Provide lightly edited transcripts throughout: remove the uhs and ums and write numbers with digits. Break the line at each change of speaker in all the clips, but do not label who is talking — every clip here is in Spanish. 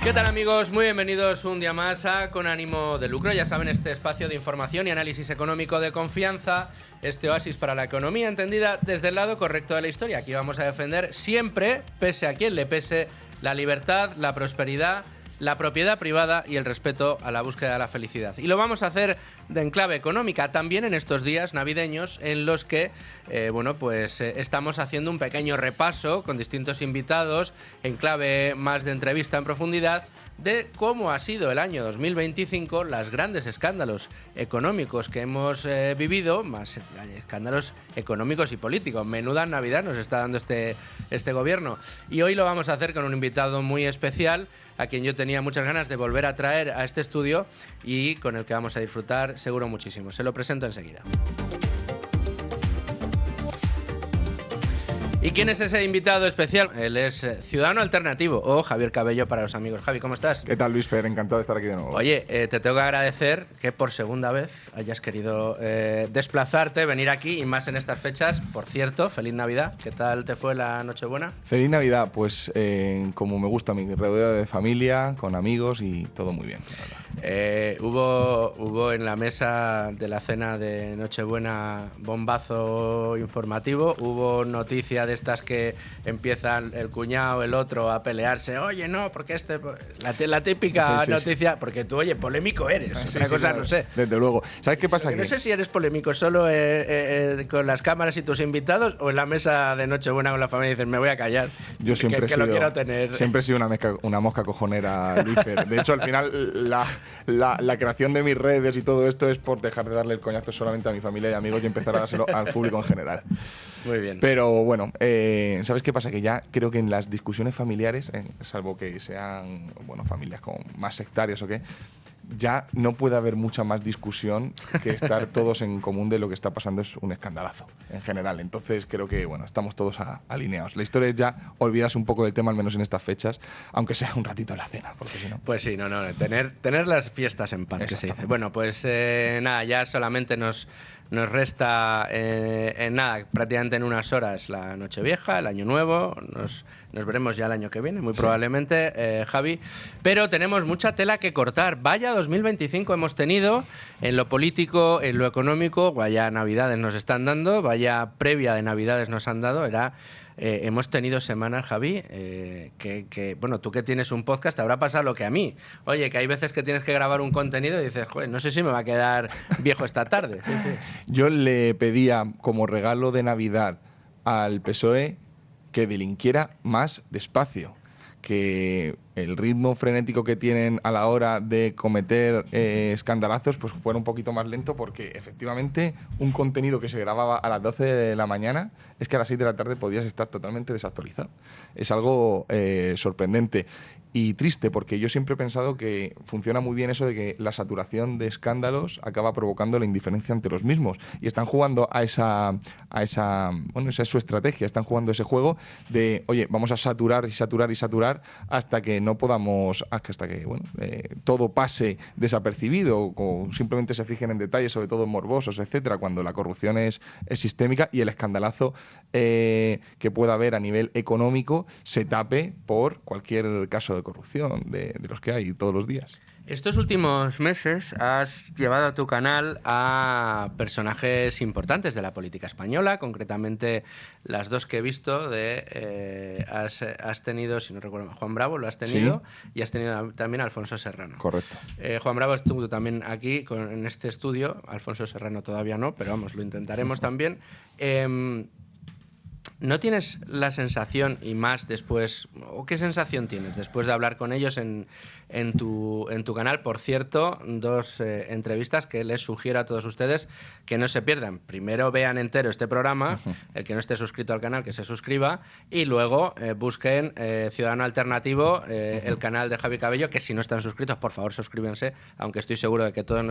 ¿Qué tal, amigos? Muy bienvenidos un día más a Con Ánimo de Lucro. Ya saben, este espacio de información y análisis económico de confianza, este oasis para la economía entendida desde el lado correcto de la historia. Aquí vamos a defender siempre, pese a quien le pese, la libertad, la prosperidad, la propiedad privada y el respeto a la búsqueda de la felicidad. Y lo vamos a hacer en clave económica, también en estos días navideños en los que estamos haciendo un pequeño repaso con distintos invitados en clave más de entrevista en profundidad de cómo ha sido el año 2025, los grandes escándalos económicos que hemos vivido, más escándalos económicos y políticos. Menuda Navidad nos está dando este gobierno. Y hoy lo vamos a hacer con un invitado muy especial, a quien yo tenía muchas ganas de volver a traer a este estudio y con el que vamos a disfrutar seguro muchísimo. Se lo presento enseguida. ¿Y quién es ese invitado especial? Él es Ciudadano Alternativo, o Javier Cabello para los amigos. Javi, ¿cómo estás?
¿Qué tal, Luis Fer? Encantado de estar aquí de nuevo.
Oye, te tengo que agradecer que por segunda vez hayas querido desplazarte, venir aquí, y más en estas fechas. Por cierto, feliz Navidad. ¿Qué tal te fue la Nochebuena?
Feliz Navidad, pues como me gusta, mi rodeo de familia, con amigos y todo muy bien.
Hubo en la mesa de la cena de Nochebuena bombazo informativo, hubo noticia de estas que empiezan el cuñado, el otro a pelearse. Oye, no, porque la típica noticia, porque tú, oye, polémico eres. Otra cosa, claro, no sé.
Desde luego. ¿Sabes qué pasa?
No sé si eres polémico solo con las cámaras y tus invitados, o en la mesa de Nochebuena con la familia y dices, me voy a callar.
Yo siempre
lo quiero tener.
Siempre he sido una mosca cojonera, Luis Fer. De hecho, al final, la creación de mis redes y todo esto es por dejar de darle el coñazo solamente a mi familia y amigos y empezar a dárselo al público en general.
Muy bien.
Pero bueno, ¿sabes qué pasa? Que ya creo que en las discusiones familiares, salvo que sean familias con más sectarias o qué, ya no puede haber mucha más discusión que estar todos en común de lo que está pasando. Es un escandalazo en general. Entonces creo que estamos todos alineados. La historia es ya olvidarse un poco del tema, al menos en estas fechas, aunque sea un ratito en la cena, porque si no...
Pues sí, tener las fiestas en paz, que se dice. Bueno, pues nada, ya solamente nos resta prácticamente en unas horas la Nochevieja, el Año Nuevo. Nos veremos ya el año que viene, muy probablemente, Javi. Pero tenemos mucha tela que cortar. Vaya 2025 hemos tenido en lo político, en lo económico. Vaya Navidades nos están dando, vaya previa de Navidades nos han dado. Hemos tenido semanas, Javi, tú que tienes un podcast, te habrá pasado lo que a mí. Oye, que hay veces que tienes que grabar un contenido y dices, joder, no sé si me va a quedar viejo esta tarde. Sí.
Yo le pedía como regalo de Navidad al PSOE que delinquiera más despacio, que el ritmo frenético que tienen a la hora de cometer escandalazos pues fuera un poquito más lento, porque efectivamente un contenido que se grababa a las 12 de la mañana es que a las 6 de la tarde podías estar totalmente desactualizado. Es algo sorprendente y triste, porque yo siempre he pensado que funciona muy bien eso de que la saturación de escándalos acaba provocando la indiferencia ante los mismos, y están jugando esa esa es su estrategia. Están jugando ese juego de, oye, vamos a saturar y saturar y saturar hasta que no podamos, hasta que todo pase desapercibido, o simplemente se fijen en detalles, sobre todo morbosos, etcétera, cuando la corrupción es sistémica, y el escandalazo que pueda haber a nivel económico se tape por cualquier caso de corrupción de los que hay todos los días.
Estos últimos meses has llevado a tu canal a personajes importantes de la política española, concretamente las dos que he visto. Has tenido, si no recuerdo, Juan Bravo lo has tenido, sí, y has tenido también a Alfonso Serrano.
Correcto.
Juan Bravo estuvo también aquí en este estudio, Alfonso Serrano todavía no, pero vamos, lo intentaremos también. ¿No tienes la sensación, y más después, o qué sensación tienes después de hablar con ellos en tu canal? Por cierto, dos entrevistas que les sugiero a todos ustedes que no se pierdan. Primero vean entero este programa, el que no esté suscrito al canal que se suscriba, y luego busquen Ciudadano Alternativo, el canal de Javi Cabello, que si no están suscritos, por favor suscríbanse, aunque estoy seguro de que todos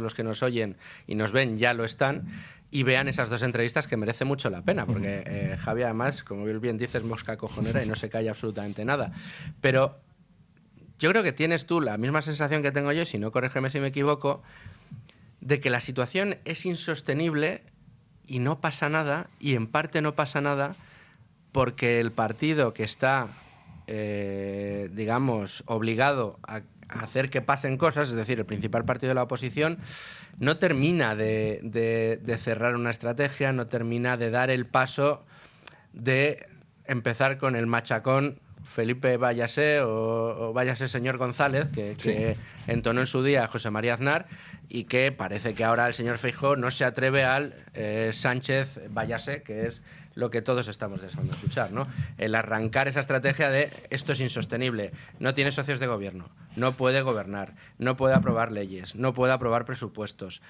los que nos oyen y nos ven ya lo están, y vean esas dos entrevistas, que merece mucho la pena, porque Javi, además, como bien dices, mosca cojonera y no se calla absolutamente nada. Pero yo creo que tienes tú la misma sensación que tengo yo, y si no, corrígeme si me equivoco, de que la situación es insostenible y no pasa nada, y en parte no pasa nada porque el partido que está digamos, obligado a hacer que pasen cosas, es decir, el principal partido de la oposición, no termina de cerrar una estrategia, no termina de dar el paso de empezar con el machacón Felipe váyase o váyase señor González, que entonó en su día José María Aznar, y que parece que ahora el señor Feijóo no se atreve al Sánchez váyase, que es lo que todos estamos deseando escuchar, ¿no? El arrancar esa estrategia de esto es insostenible, no tiene socios de gobierno, no puede gobernar, no puede aprobar leyes, no puede aprobar presupuestos.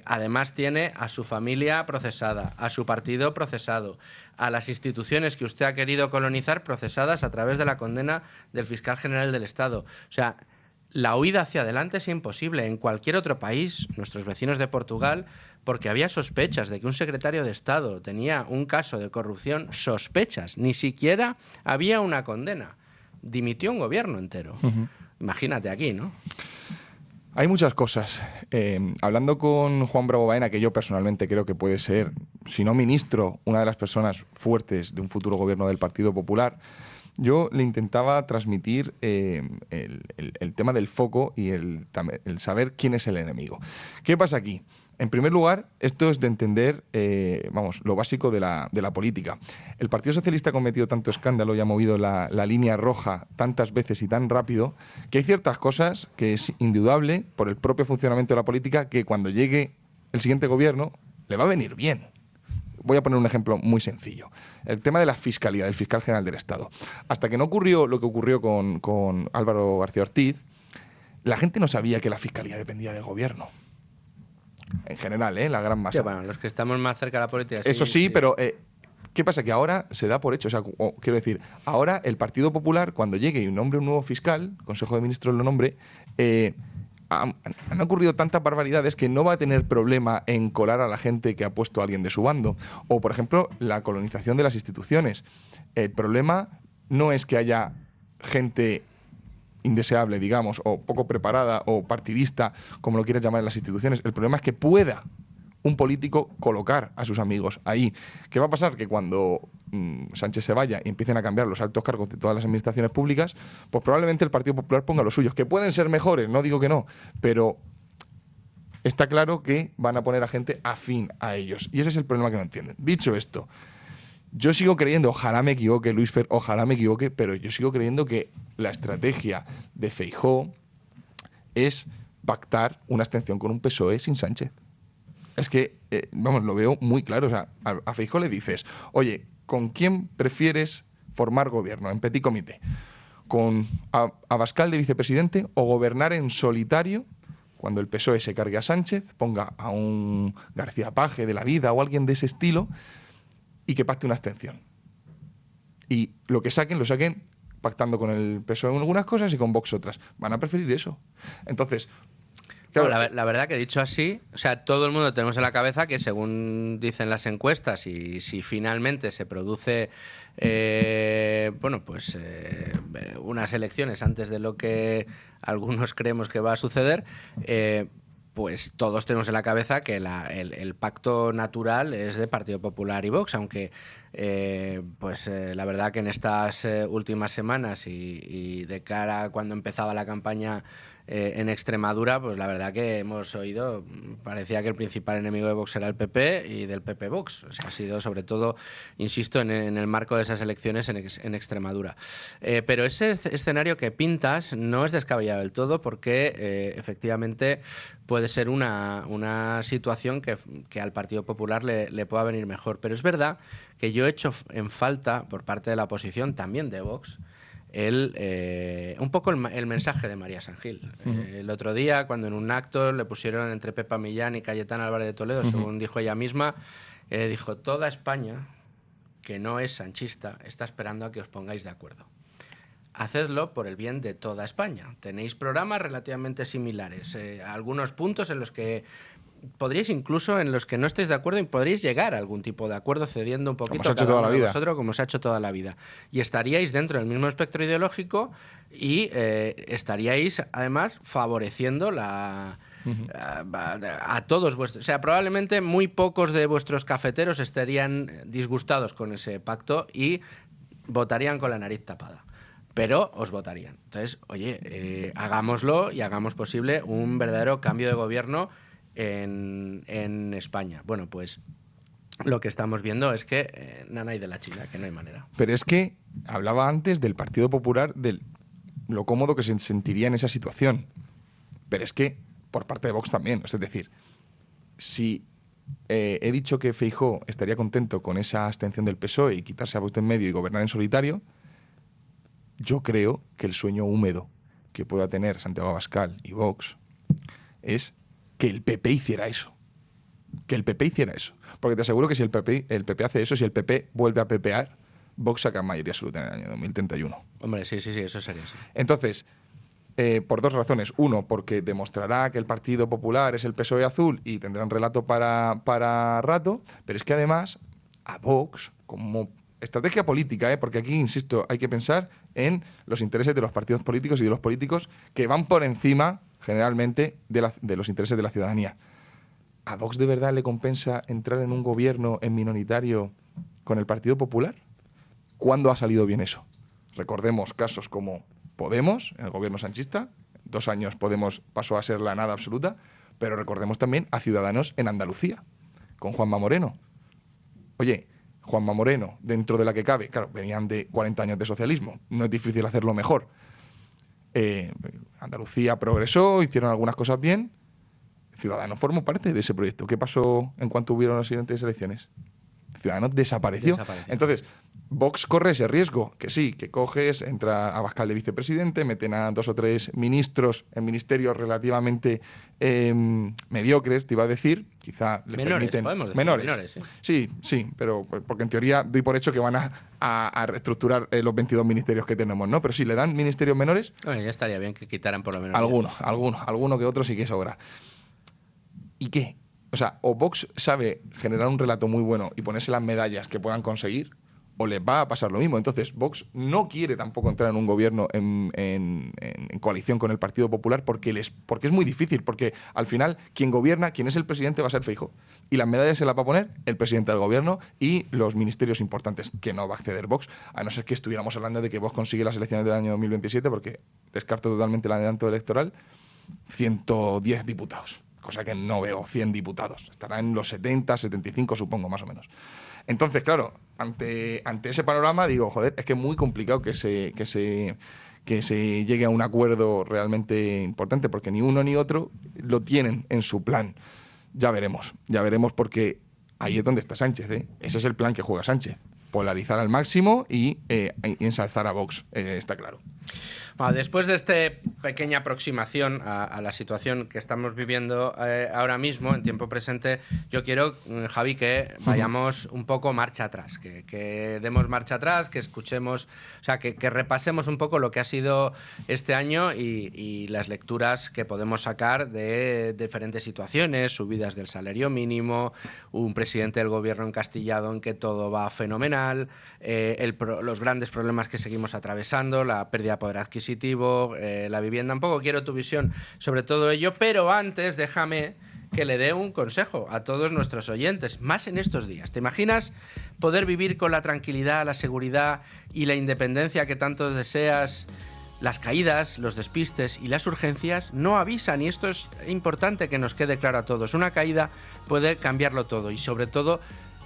Además tiene a su familia procesada, a su partido procesado, a las instituciones que usted ha querido colonizar procesadas a través de la condena del fiscal general del Estado. O sea, la huida hacia adelante es imposible. En cualquier otro país, nuestros vecinos de Portugal, porque había sospechas de que un secretario de Estado tenía un caso de corrupción, sospechas, ni siquiera había una condena. Dimitió un gobierno entero. Imagínate aquí, ¿no?
Hay muchas cosas. Hablando con Juan Bravo Baena, que yo personalmente creo que puede ser, si no ministro, una de las personas fuertes de un futuro gobierno del Partido Popular, yo le intentaba transmitir el tema del foco y el saber quién es el enemigo. ¿Qué pasa aquí? En primer lugar, esto es de entender, lo básico de la política. El Partido Socialista ha cometido tanto escándalo y ha movido la línea roja tantas veces y tan rápido que hay ciertas cosas que es indudable por el propio funcionamiento de la política que cuando llegue el siguiente gobierno le va a venir bien. Voy a poner un ejemplo muy sencillo. El tema de la fiscalía, del fiscal general del Estado. Hasta que no ocurrió lo que ocurrió con Álvaro García Ortiz, la gente no sabía que la fiscalía dependía del gobierno. En general, la gran masa.
Sí, bueno, los que estamos más cerca de la política.
Eso sí, pero ¿qué pasa? Que ahora se da por hecho. O sea, quiero decir, ahora el Partido Popular, cuando llegue y nombre un nuevo fiscal, el Consejo de Ministros lo nombre, han ocurrido tantas barbaridades que no va a tener problema en colar a la gente que ha puesto a alguien de su bando. O, por ejemplo, la colonización de las instituciones. El problema no es que haya gente indeseable, digamos, o poco preparada o partidista, como lo quieras llamar en las instituciones. El problema es que pueda un político colocar a sus amigos ahí. ¿Qué va a pasar? Que cuando Sánchez se vaya y empiecen a cambiar los altos cargos de todas las administraciones públicas, pues probablemente el Partido Popular ponga los suyos, que pueden ser mejores, no digo que no, pero está claro que van a poner a gente afín a ellos. Y ese es el problema que no entienden. Dicho esto, yo sigo creyendo, ojalá me equivoque, Luis Fer, ojalá me equivoque, pero yo sigo creyendo que la estrategia de Feijóo es pactar una abstención con un PSOE sin Sánchez. Es que, lo veo muy claro. O sea, a Feijóo le dices, oye, ¿con quién prefieres formar gobierno en petit comité? ¿Con Abascal de vicepresidente o gobernar en solitario cuando el PSOE se cargue a Sánchez, ponga a un García Paje de la vida o alguien de ese estilo y que pacte una abstención? Y lo que saquen, lo saquen pactando con el PSOE en algunas cosas y con Vox otras. Van a preferir eso. Entonces, claro,
la verdad que dicho así, o sea, todo el mundo tenemos en la cabeza que según dicen las encuestas y si finalmente se produce unas elecciones antes de lo que algunos creemos que va a suceder, pues todos tenemos en la cabeza que el pacto natural es de Partido Popular y Vox, aunque la verdad que en estas últimas semanas y de cara a cuando empezaba la campaña en Extremadura, pues la verdad que hemos oído, parecía que el principal enemigo de Vox era el PP y del PP Vox. O sea, ha sido sobre todo, insisto, en el marco de esas elecciones en Extremadura. Pero ese escenario que pintas no es descabellado del todo porque efectivamente puede ser una situación que al Partido Popular le pueda venir mejor. Pero es verdad que yo he hecho en falta, por parte de la oposición, también de Vox, un poco el mensaje de María San Gil. El otro día, cuando en un acto le pusieron entre Pepa Millán y Cayetana Álvarez de Toledo, según dijo ella misma, dijo, toda España, que no es sanchista, está esperando a que os pongáis de acuerdo. Hacedlo por el bien de toda España. Tenéis programas relativamente similares, algunos puntos en los que podríais incluso, en los que no estéis de acuerdo, y podríais llegar a algún tipo de acuerdo cediendo un poquito
como se ha hecho toda la vida.
Vosotros, como se ha hecho toda la vida. Y estaríais dentro del mismo espectro ideológico y estaríais, además, favoreciendo a todos vuestros... O sea, probablemente muy pocos de vuestros cafeteros estarían disgustados con ese pacto y votarían con la nariz tapada. pero os votarían. Entonces, oye, hagámoslo y hagamos posible un verdadero cambio de gobierno en España. Bueno, pues lo que estamos viendo es que nana y de la China, que no hay manera.
Pero es que hablaba antes del Partido Popular, de lo cómodo que se sentiría en esa situación. Pero es que por parte de Vox también. Es decir, si he dicho que Feijóo estaría contento con esa abstención del PSOE y quitarse a Vox de en medio y gobernar en solitario, yo creo que el sueño húmedo que pueda tener Santiago Abascal y Vox es que el PP hiciera eso. Que el PP hiciera eso. Porque te aseguro que si el PP hace eso, si el PP vuelve a pepear, Vox saca mayoría absoluta en el año 2031.
Hombre, sí, eso sería así.
Entonces, por dos razones. Uno, porque demostrará que el Partido Popular es el PSOE azul y tendrán relato para rato, pero es que además a Vox, como estrategia política, porque aquí, insisto, hay que pensar en los intereses de los partidos políticos y de los políticos que van por encima, generalmente, de los intereses de la ciudadanía. ¿A Vox de verdad le compensa entrar en un gobierno en minoritario con el Partido Popular? ¿Cuándo ha salido bien eso? Recordemos casos como Podemos, en el gobierno sanchista. 2 años Podemos pasó a ser la nada absoluta, pero recordemos también a Ciudadanos en Andalucía, con Juanma Moreno. Oye, Juanma Moreno, dentro de la que cabe, claro, venían de 40 años de socialismo, no es difícil hacerlo mejor. Andalucía progresó, hicieron algunas cosas bien. Ciudadanos formó parte de ese proyecto. ¿Qué pasó en cuanto hubieron las siguientes elecciones? Ciudadanos desapareció. Entonces, Vox corre ese riesgo, que sí, que coges, entra Abascal de vicepresidente, meten a 2 o 3 ministros en ministerios relativamente mediocres, te iba a decir, quizá les permiten...
Podemos decir menores,
sí. Sí, pero porque en teoría doy por hecho que van a reestructurar los 22 ministerios que tenemos, ¿no? Pero si le dan ministerios menores...
Oye, ya estaría bien que quitaran por lo menos
alguno que otro sí que sobra. ¿Y qué? O sea, o Vox sabe generar un relato muy bueno y ponerse las medallas que puedan conseguir, o les va a pasar lo mismo. Entonces, Vox no quiere tampoco entrar en un gobierno en coalición con el Partido Popular porque es muy difícil, porque al final quien gobierna, quien es el presidente va a ser Feijóo. Y las medallas se las va a poner el presidente del gobierno y los ministerios importantes, que no va a acceder Vox, a no ser que estuviéramos hablando de que Vox consigue las elecciones del año 2027, porque descarto totalmente el adelanto electoral, 110 diputados. Cosa que no veo 100 diputados. Estará en los 70, 75, supongo, más o menos. Entonces, claro, ante ese panorama digo, joder, es que es muy complicado que se llegue a un acuerdo realmente importante, porque ni uno ni otro lo tienen en su plan. Ya veremos porque ahí es donde está Sánchez, ¿eh? Ese es el plan que juega Sánchez. Polarizar al máximo y ensalzar a Vox, está claro.
Bueno, después de esta pequeña aproximación a la situación que estamos viviendo ahora mismo, en tiempo presente, yo quiero, Javi, que vayamos un poco marcha atrás, que demos marcha atrás, que escuchemos, o sea, que repasemos un poco lo que ha sido este año y las lecturas que podemos sacar de diferentes situaciones, subidas del salario mínimo, un presidente del gobierno encastillado en que todo va fenomenal, los grandes problemas que seguimos atravesando, la pérdida de poder adquisitivo, la vivienda. Un poco quiero tu visión sobre todo ello, pero antes déjame que le dé un consejo a todos nuestros oyentes, más en estos días. ¿Te imaginas poder vivir con la tranquilidad, la seguridad y la independencia que tanto deseas? Las caídas, los despistes y las urgencias no avisan, y esto es importante que nos quede claro a todos. Una caída puede cambiarlo todo y sobre todo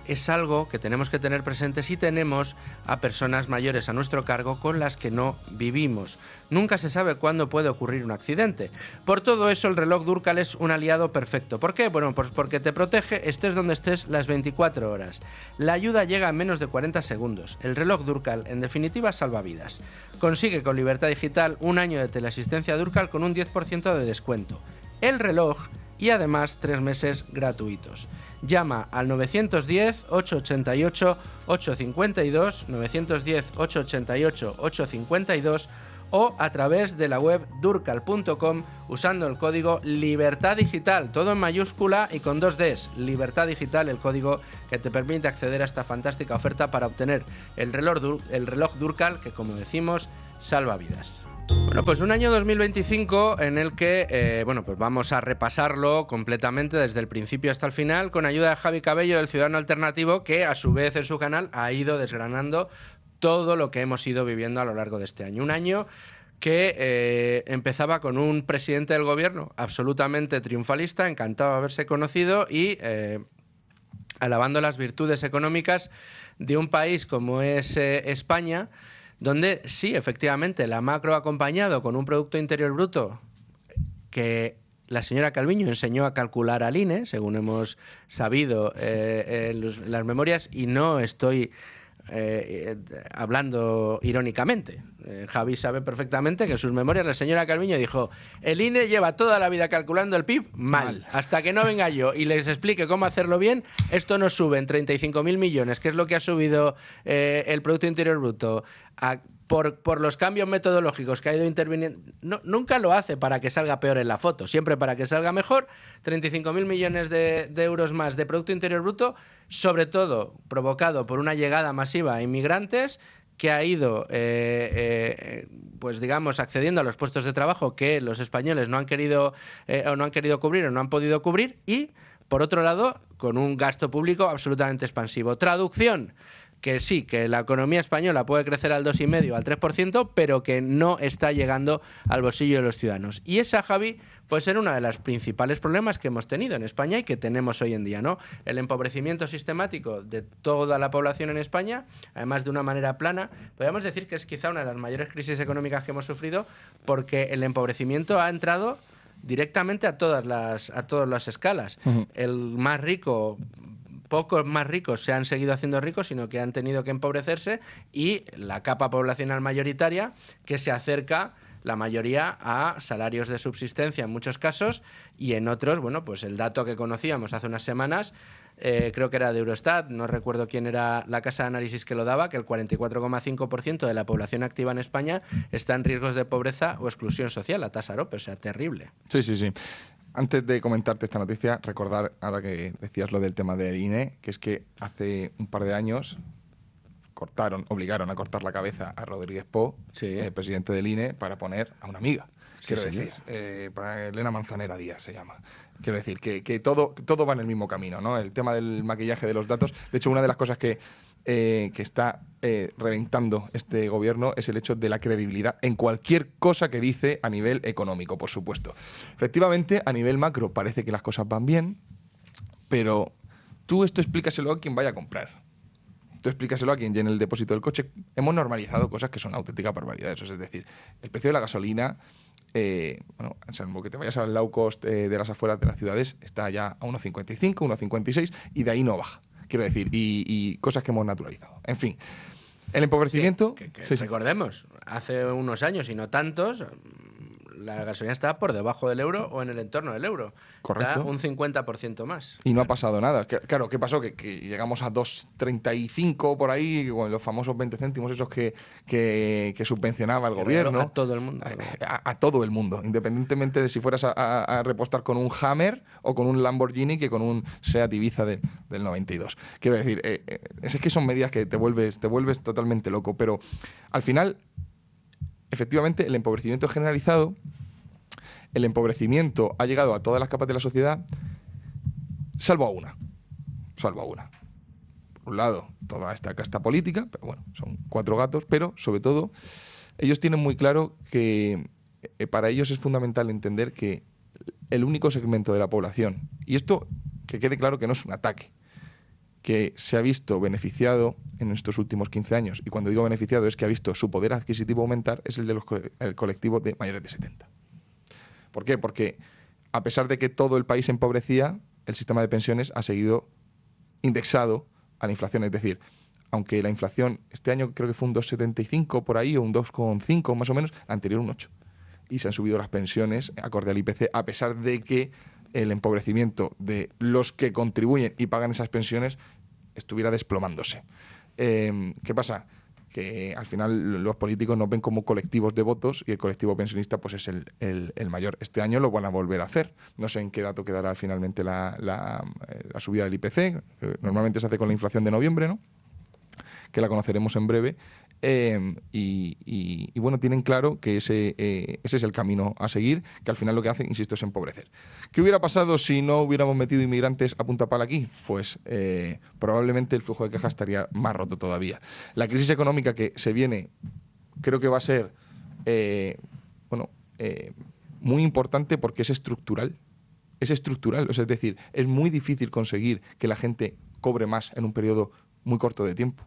es algo que tenemos que tener presente si tenemos a personas mayores a nuestro cargo con las que no vivimos. Nunca se sabe cuándo puede ocurrir un accidente. Por todo eso, el reloj Durcal es un aliado perfecto. ¿Por qué? Bueno, pues porque te protege estés donde estés las 24 horas. La ayuda llega en menos de 40 segundos. El reloj Durcal, en definitiva, salva vidas. Consigue con Libertad Digital un año de teleasistencia Durcal con un 10% de descuento. El reloj y además 3 meses gratuitos. Llama al 910-888-852, 910-888-852 o a través de la web durcal.com usando el código Libertad Digital, todo en mayúscula y con 2 Ds. Libertad Digital, el código que te permite acceder a esta fantástica oferta para obtener el reloj Durcal que, como decimos, salva vidas. Bueno, pues un año 2025 en el que pues vamos a repasarlo completamente desde el principio hasta el final con ayuda de Javi Cabello del Ciudadano Alternativo, que a su vez en su canal ha ido desgranando todo lo que hemos ido viviendo a lo largo de este año. Un año que empezaba con un presidente del gobierno absolutamente triunfalista, encantado de haberse conocido y alabando las virtudes económicas de un país como es España, donde sí, efectivamente, la macro ha acompañado con un Producto Interior Bruto que la señora Calviño enseñó a calcular al INE, según hemos sabido en las memorias, y no estoy hablando irónicamente. Javi sabe perfectamente que en sus memorias la señora Calviño dijo: el INE lleva toda la vida calculando el PIB mal. Hasta que no venga yo y les explique cómo hacerlo bien, esto no sube en 35.000 millones, que es lo que ha subido el Producto Interior Bruto por los cambios metodológicos que ha ido interviniendo. No, nunca lo hace para que salga peor en la foto, siempre para que salga mejor. 35.000 millones de euros más de Producto Interior Bruto, sobre todo provocado por una llegada masiva a inmigrantes que ha ido, pues digamos, accediendo a los puestos de trabajo que los españoles no han querido o no han querido cubrir o no han podido cubrir, y, por otro lado, con un gasto público absolutamente expansivo. Traducción: que sí, que la economía española puede crecer al 2,5%, al 3%, pero que no está llegando al bolsillo de los ciudadanos. Y esa, Javi, puede ser uno de los principales problemas que hemos tenido en España y que tenemos hoy en día, ¿no? El empobrecimiento sistemático de toda la población en España, además de una manera plana. Podríamos decir que es quizá una de las mayores crisis económicas que hemos sufrido, porque el empobrecimiento ha entrado directamente a todas las escalas. El más rico... Pocos más ricos se han seguido haciendo ricos, sino que han tenido que empobrecerse, y la capa poblacional mayoritaria que se acerca, la mayoría, a salarios de subsistencia en muchos casos, y en otros, bueno, pues el dato que conocíamos hace unas semanas, creo que era de Eurostat, no recuerdo quién era la casa de análisis que lo daba, que el 44,5% de la población activa en España está en riesgos de pobreza o exclusión social, la tasa AROPE, o sea, terrible.
Sí, sí, sí. Antes de comentarte esta noticia, recordar, ahora que decías lo del tema del INE, que es que hace un par de años obligaron a cortar la cabeza a Rodríguez Po,
Sí.
Presidente del INE, para poner a una amiga.
Sí,
Quiero decir, para Elena Manzanera Díaz se llama. Quiero decir que todo va en el mismo camino, ¿no? El tema del maquillaje de los datos. De hecho, una de las cosas que está reventando este gobierno es el hecho de la credibilidad en cualquier cosa que dice a nivel económico, por supuesto. Efectivamente, a nivel macro parece que las cosas van bien, pero tú esto explícaselo a quien vaya a comprar. Tú explícaselo a quien llene el depósito del coche. Hemos normalizado cosas que son auténticas barbaridades. Es decir, el precio de la gasolina, bueno, salvo que te vayas al low cost de las afueras de las ciudades, está ya a 1,55, 1,56 y de ahí no baja. Quiero decir, y cosas que hemos naturalizado. En fin, el empobrecimiento...
Sí, recordemos, hace unos años y no tantos, la gasolina estaba por debajo del euro o en el entorno del euro.
Correcto.
Está un 50% más.
Y no ha pasado nada. Claro, ¿qué pasó? Que llegamos a 2,35 por ahí, con los famosos 20 céntimos esos que subvencionaba el gobierno.
A todo el mundo.
A todo el mundo, independientemente de si fueras a repostar con un Hammer o con un Lamborghini que con un Seat Ibiza del 92. Quiero decir, es que son medidas que te vuelves totalmente loco, pero al final, efectivamente, el empobrecimiento generalizado, el empobrecimiento ha llegado a todas las capas de la sociedad, salvo a una. Por un lado, toda esta casta política, pero bueno, son 4 gatos, pero sobre todo, ellos tienen muy claro que para ellos es fundamental entender que el único segmento de la población, y esto que quede claro que no es un ataque, que se ha visto beneficiado en estos últimos 15 años, y cuando digo beneficiado es que ha visto su poder adquisitivo aumentar, es el de el colectivo de mayores de 70. ¿Por qué? Porque a pesar de que todo el país empobrecía, el sistema de pensiones ha seguido indexado a la inflación. Es decir, aunque la inflación este año creo que fue un 2,75 por ahí, o un 2,5 más o menos, la anterior un 8. Y se han subido las pensiones acorde al IPC, a pesar de que el empobrecimiento de los que contribuyen y pagan esas pensiones estuviera desplomándose. ¿Qué pasa? Que al final los políticos nos ven como colectivos de votos y el colectivo pensionista pues es el mayor. Este año lo van a volver a hacer. No sé en qué dato quedará finalmente la subida del IPC. Normalmente se hace con la inflación de noviembre, ¿no? que la conoceremos en breve. Y bueno, tienen claro que ese es el camino a seguir, que al final lo que hace, insisto, es empobrecer. ¿Qué hubiera pasado si no hubiéramos metido inmigrantes a punta pala aquí? Pues probablemente el flujo de caja estaría más roto todavía. La crisis económica que se viene creo que va a ser muy importante porque es estructural. Es estructural, o sea, es decir, es muy difícil conseguir que la gente cobre más en un periodo muy corto de tiempo.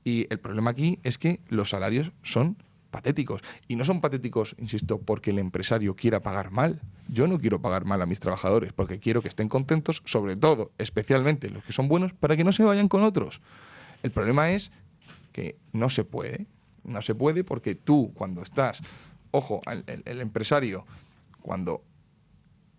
Y el problema aquí es que los salarios son patéticos. Y no son patéticos, insisto, porque el empresario quiera pagar mal. Yo no quiero pagar mal a mis trabajadores porque quiero que estén contentos, sobre todo, especialmente los que son buenos, para que no se vayan con otros. El problema es que no se puede. No se puede porque tú, cuando estás... Ojo, el empresario, cuando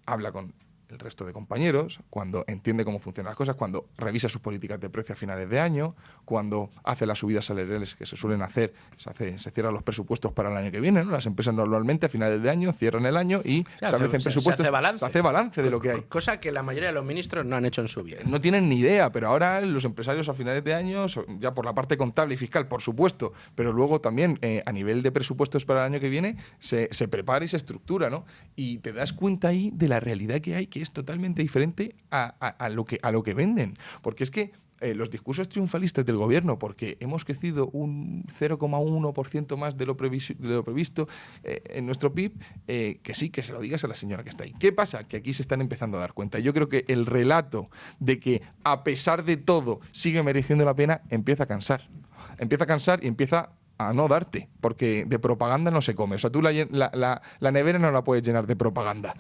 habla con el resto de compañeros, cuando entiende cómo funcionan las cosas, cuando revisa sus políticas de precio a finales de año, cuando hace las subidas salariales que se suelen hacer, se cierran los presupuestos para el año que viene, ¿no? Las empresas normalmente a finales de año cierran el año y establecen presupuestos.
Se
hace balance de lo que hay.
Cosa que la mayoría de los ministros no han hecho en su vida.
No tienen ni idea, pero ahora los empresarios a finales de año, ya por la parte contable y fiscal, por supuesto, pero luego también a nivel de presupuestos para el año que viene, se prepara y se estructura, ¿no? Y te das cuenta ahí de la realidad que hay, que es totalmente diferente a lo que venden. Porque es que los discursos triunfalistas del gobierno, porque hemos crecido un 0,1% más de lo previsto en nuestro PIB, que sí, que se lo digas a la señora que está ahí. ¿Qué pasa? Que aquí se están empezando a dar cuenta. Yo creo que el relato de que a pesar de todo sigue mereciendo la pena empieza a cansar. Empieza a cansar y empieza a no darte, porque de propaganda no se come. O sea, tú la nevera no la puedes llenar de propaganda.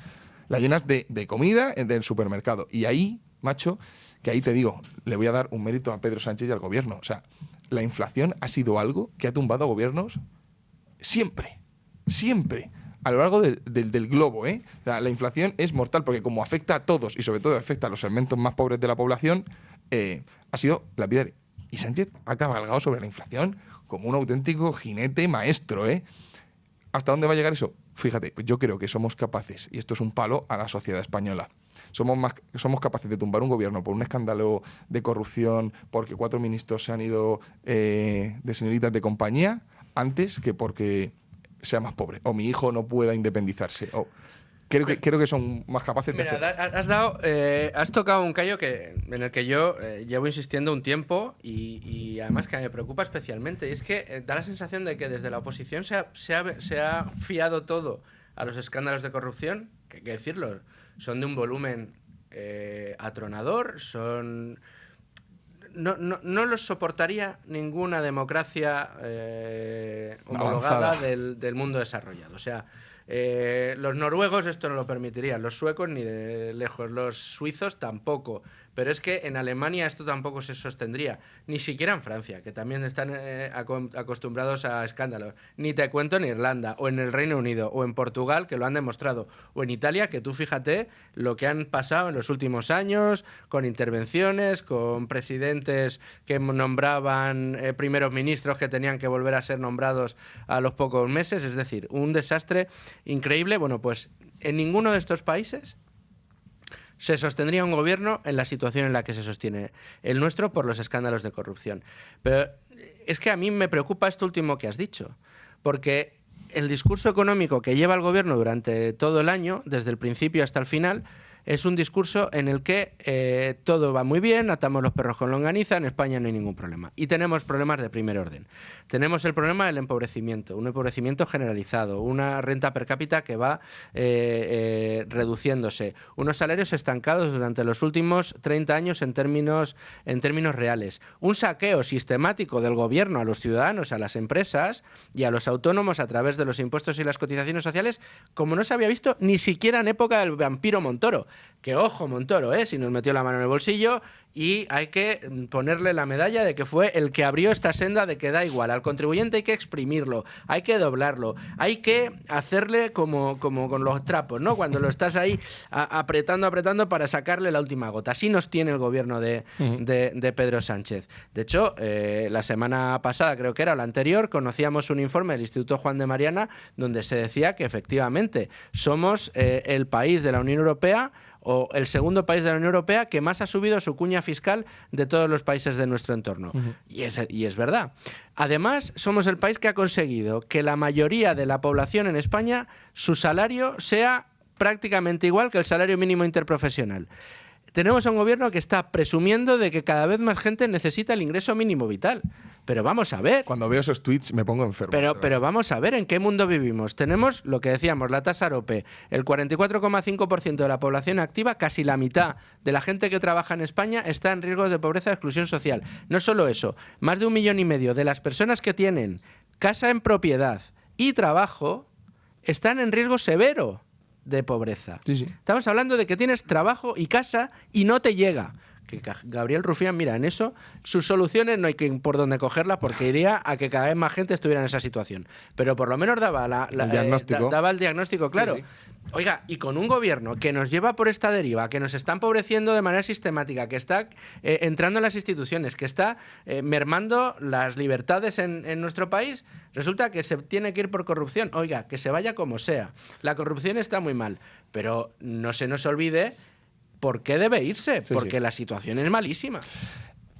La llenas de comida del supermercado. Y ahí, macho, que ahí te digo, le voy a dar un mérito a Pedro Sánchez y al gobierno. O sea, la inflación ha sido algo que ha tumbado a gobiernos siempre, a lo largo del globo, ¿eh? O sea, la inflación es mortal porque como afecta a todos y sobre todo afecta a los segmentos más pobres de la población, ha sido lapidar. Y Sánchez ha cabalgado sobre la inflación como un auténtico jinete maestro, ¿eh? ¿Hasta dónde va a llegar eso? Fíjate, yo creo que somos capaces, y esto es un palo a la sociedad española, somos capaces de tumbar un gobierno por un escándalo de corrupción, porque 4 ministros se han ido de señoritas de compañía, antes que porque sea más pobre, o mi hijo no pueda independizarse, o... Creo que son más capaces de hacer.
Has tocado un callo en el que yo llevo insistiendo un tiempo y además que me preocupa especialmente. Y es que da la sensación de que desde la oposición se ha fiado todo a los escándalos de corrupción, que hay que decirlo, son de un volumen atronador, no los soportaría ninguna democracia homologada del mundo desarrollado. O sea, los noruegos esto no lo permitirían, los suecos ni de lejos, los suizos tampoco, pero es que en Alemania esto tampoco se sostendría, ni siquiera en Francia, que también están acostumbrados a escándalos, ni te cuento en Irlanda, o en el Reino Unido, o en Portugal, que lo han demostrado, o en Italia, que tú fíjate lo que han pasado en los últimos años, con intervenciones, con presidentes que nombraban primeros ministros que tenían que volver a ser nombrados a los pocos meses, es decir, un desastre increíble. Bueno, pues en ninguno de estos países se sostendría un gobierno en la situación en la que se sostiene el nuestro por los escándalos de corrupción. Pero es que a mí me preocupa esto último que has dicho, porque el discurso económico que lleva el gobierno durante todo el año, desde el principio hasta el final, es un discurso en el que todo va muy bien, atamos los perros con longaniza, en España no hay ningún problema. Y tenemos problemas de primer orden. Tenemos el problema del empobrecimiento, un empobrecimiento generalizado, una renta per cápita que va reduciéndose, unos salarios estancados durante los últimos 30 años en términos reales, un saqueo sistemático del gobierno a los ciudadanos, a las empresas y a los autónomos a través de los impuestos y las cotizaciones sociales, como no se había visto ni siquiera en época del vampiro Montoro. Que ojo Montoro, si nos metió la mano en el bolsillo, y hay que ponerle la medalla de que fue el que abrió esta senda de que da igual, al contribuyente hay que exprimirlo, hay que doblarlo, hay que hacerle como con los trapos, ¿no? Cuando lo estás ahí apretando para sacarle la última gota. Así nos tiene el gobierno de Pedro Sánchez. De hecho, la semana pasada, creo que era, o la anterior, conocíamos un informe del Instituto Juan de Mariana donde se decía que efectivamente somos el país de la Unión Europea o el segundo país de la Unión Europea que más ha subido su cuña fiscal de todos los países de nuestro entorno. Y es verdad. Además, somos el país que ha conseguido que la mayoría de la población en España, su salario sea prácticamente igual que el salario mínimo interprofesional. Tenemos a un gobierno que está presumiendo de que cada vez más gente necesita el ingreso mínimo vital. Pero vamos a ver.
Cuando veo esos tweets me pongo enfermo.
Pero vamos a ver en qué mundo vivimos. Tenemos lo que decíamos, la tasa AROPE, el 44,5% de la población activa, casi la mitad de la gente que trabaja en España está en riesgo de pobreza y exclusión social. No solo eso, más de 1,5 millones de las personas que tienen casa en propiedad y trabajo están en riesgo severo de pobreza.
Sí.
Estamos hablando de que tienes trabajo y casa y no te llega. Que Gabriel Rufián, mira, en eso sus soluciones no hay por dónde cogerlas porque iría a que cada vez más gente estuviera en esa situación. Pero por lo menos daba el diagnóstico, claro.
Sí.
Oiga, y con un gobierno que nos lleva por esta deriva, que nos está empobreciendo de manera sistemática, que está entrando en las instituciones, que está mermando las libertades en nuestro país, resulta que se tiene que ir por corrupción. Oiga, que se vaya como sea. La corrupción está muy mal, pero no se nos olvide ¿por qué debe irse? Porque la situación es malísima.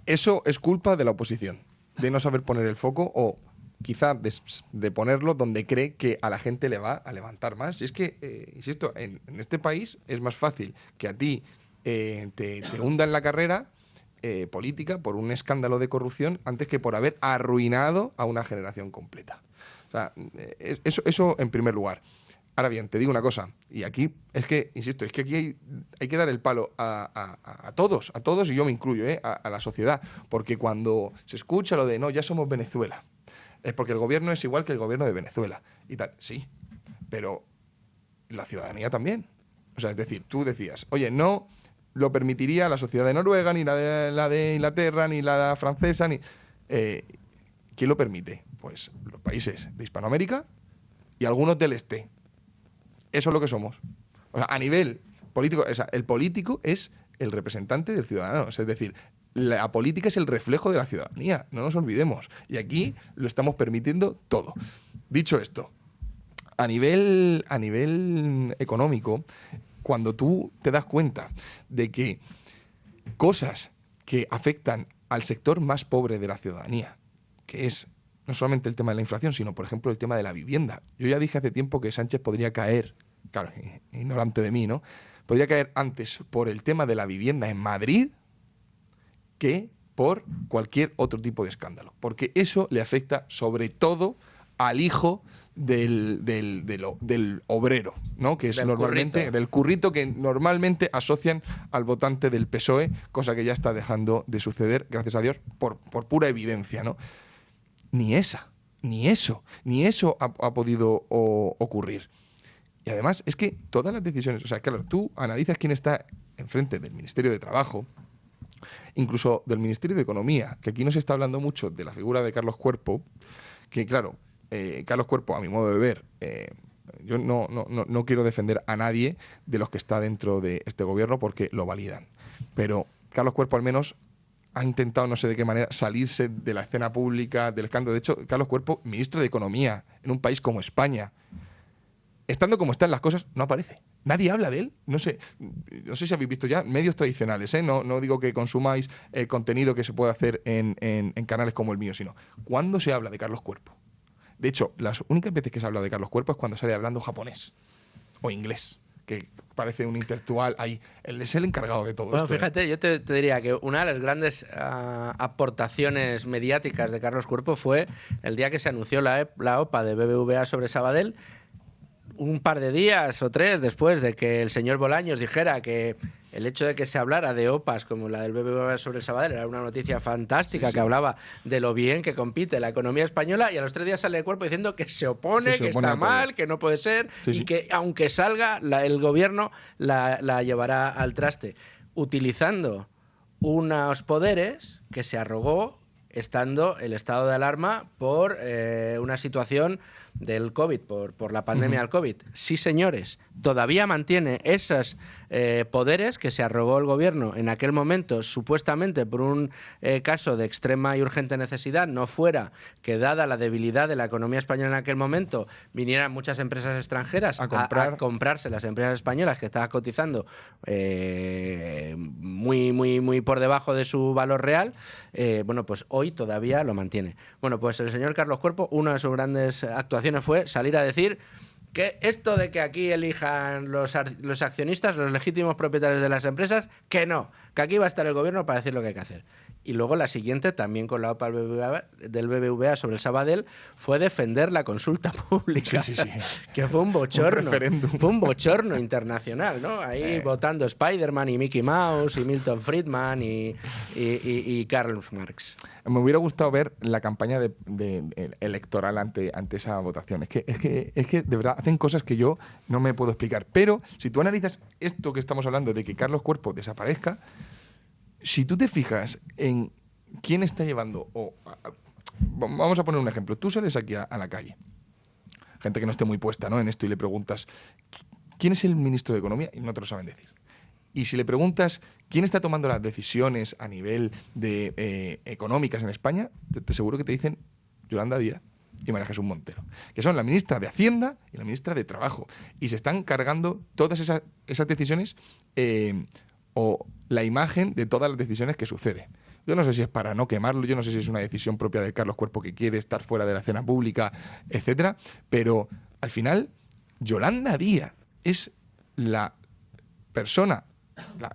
Eso es culpa de la oposición, de no saber poner el foco o quizá de ponerlo donde cree que a la gente le va a levantar más. Y es que, insisto, en este país es más fácil que a ti te hunda en la carrera política por un escándalo de corrupción antes que por haber arruinado a una generación completa. O sea, eso en primer lugar. Ahora bien, te digo una cosa, y aquí es que, insisto, es que aquí hay que dar el palo a todos, y yo me incluyo, a la sociedad, porque cuando se escucha lo de no, ya somos Venezuela, es porque el gobierno es igual que el gobierno de Venezuela, y tal, sí, pero la ciudadanía también. O sea, es decir, tú decías, oye, no lo permitiría la sociedad de Noruega, ni la de Inglaterra, ni la francesa, ni... ¿Quién lo permite? Pues los países de Hispanoamérica y algunos del este. Eso es lo que somos. O sea, a nivel político, o sea, el político es el representante del ciudadano. Es decir, la política es el reflejo de la ciudadanía. No nos olvidemos. Y aquí lo estamos permitiendo todo. Dicho esto, a nivel económico, cuando tú te das cuenta de que cosas que afectan al sector más pobre de la ciudadanía, que es no solamente el tema de la inflación, sino, por ejemplo, el tema de la vivienda. Yo ya dije hace tiempo que Sánchez podría caer, claro, ignorante de mí, ¿no? Podría caer antes por el tema de la vivienda en Madrid que por cualquier otro tipo de escándalo. Porque eso le afecta sobre todo al hijo del obrero, ¿no? Que es del currito que normalmente asocian al votante del PSOE, cosa que ya está dejando de suceder, gracias a Dios, por pura evidencia, ¿no? Ni eso ha podido ocurrir. Y además es que todas las decisiones, o sea, claro, tú analizas quién está enfrente del Ministerio de Trabajo, incluso del Ministerio de Economía, que aquí no se está hablando mucho de la figura de Carlos Cuerpo, que claro, Carlos Cuerpo, a mi modo de ver, yo no quiero defender a nadie de los que está dentro de este gobierno porque lo validan, pero Carlos Cuerpo al menos ha intentado, no sé de qué manera, salirse de la escena pública, del escándalo. De hecho, Carlos Cuerpo, ministro de Economía, en un país como España, estando como están las cosas, no aparece. Nadie habla de él. No sé si habéis visto ya medios tradicionales, no digo que consumáis el contenido que se puede hacer en canales como el mío, sino ¿cuándo se habla de Carlos Cuerpo? De hecho, las únicas veces que se habla de Carlos Cuerpo es cuando sale hablando japonés o inglés, que parece un intelectual ahí. Él es el encargado de todo esto.
Bueno, fíjate, yo te diría que una de las grandes aportaciones mediáticas de Carlos Cuerpo fue el día que se anunció la OPA de BBVA sobre Sabadell, un par de días o 3 después de que el señor Bolaños dijera que el hecho de que se hablara de OPAs como la del BBVA sobre el Sabadell era una noticia fantástica, que hablaba de lo bien que compite la economía española, y a los 3 días sale el Cuerpo diciendo que se opone, que está mal, que no puede ser, y que aunque salga, el gobierno la llevará al traste, utilizando unos poderes que se arrogó estando el estado de alarma por una situación del COVID, por la pandemia del COVID. Sí, señores, todavía mantiene esos poderes que se arrogó el gobierno en aquel momento, supuestamente por un caso de extrema y urgente necesidad, no fuera que dada la debilidad de la economía española en aquel momento, vinieran muchas empresas extranjeras a comprarse las empresas españolas que estaban cotizando muy por debajo de su valor real. Bueno, pues hoy todavía lo mantiene. Bueno, pues el señor Carlos Cuerpo, una de sus grandes actuaciones fue salir a decir que esto de que aquí elijan los accionistas, los legítimos propietarios de las empresas, que no, que aquí va a estar el gobierno para decir lo que hay que hacer. Y luego la siguiente, también con la OPA del BBVA sobre el Sabadell, fue defender la consulta pública, sí. Que fue un bochorno. Fue un bochorno internacional, ¿no? Ahí votando Spider-Man y Mickey Mouse y Milton Friedman y Karl Marx.
Me hubiera gustado ver la campaña electoral ante esa votación. Es que de verdad hacen cosas que yo no me puedo explicar. Pero si tú analizas esto que estamos hablando de que Carlos Cuerpo desaparezca, si tú te fijas en quién está llevando, vamos a poner un ejemplo, tú sales aquí a la calle, gente que no esté muy puesta, ¿no?, en esto, y le preguntas ¿quién es el ministro de Economía? Y no te lo saben decir. Y si le preguntas quién está tomando las decisiones a nivel de económicas en España, te aseguro que te dicen Yolanda Díaz y María Jesús Montero, que son la ministra de Hacienda y la ministra de Trabajo, y se están cargando todas esas decisiones o la imagen de todas las decisiones que sucede. Yo no sé si es para no quemarlo, yo no sé si es una decisión propia de Carlos Cuerpo que quiere estar fuera de la escena pública, etcétera, pero al final Yolanda Díaz es la persona,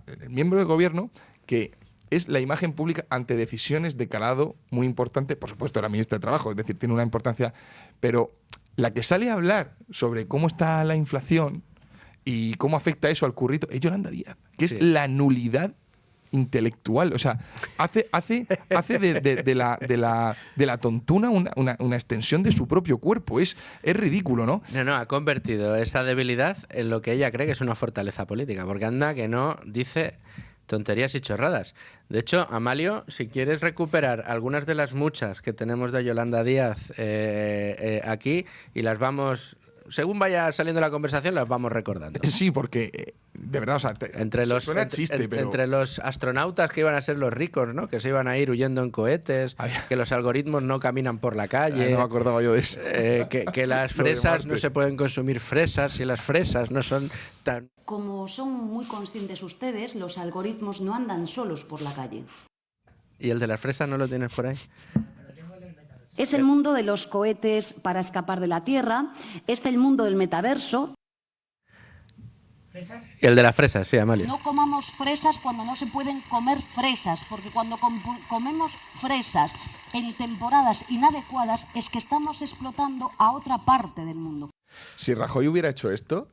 el miembro del gobierno que es la imagen pública ante decisiones de calado muy importante. Por supuesto, la ministra de Trabajo, es decir, tiene una importancia, pero la que sale a hablar sobre cómo está la inflación y cómo afecta eso al currito es Yolanda Díaz, que es la nulidad intelectual. O sea, hace de la tontuna una extensión de su propio cuerpo. Es ridículo, ¿no?
No, ha convertido esa debilidad en lo que ella cree que es una fortaleza política, porque anda que no dice tonterías y chorradas. De hecho, Amalio, si quieres recuperar algunas de las muchas que tenemos de Yolanda Díaz aquí, y las vamos, según vaya saliendo la conversación, las vamos recordando.
Sí, porque de verdad, o sea,
entre los astronautas que iban a ser los ricos, ¿no?, que se iban a ir huyendo en cohetes, que los algoritmos no caminan por la calle.
No me acordaba yo de eso.
Que las fresas no se pueden consumir fresas si las fresas no son tan...
Como son muy conscientes ustedes, los algoritmos no andan solos por la calle.
¿Y el de las fresas no lo tienes por ahí?
Es el mundo de los cohetes para escapar de la Tierra, es el mundo del metaverso.
¿Fresas? Y el de las fresas, sí, Amalia.
No comamos fresas cuando no se pueden comer fresas, porque cuando comemos fresas en temporadas inadecuadas es que estamos explotando a otra parte del mundo.
Si Rajoy hubiera hecho esto,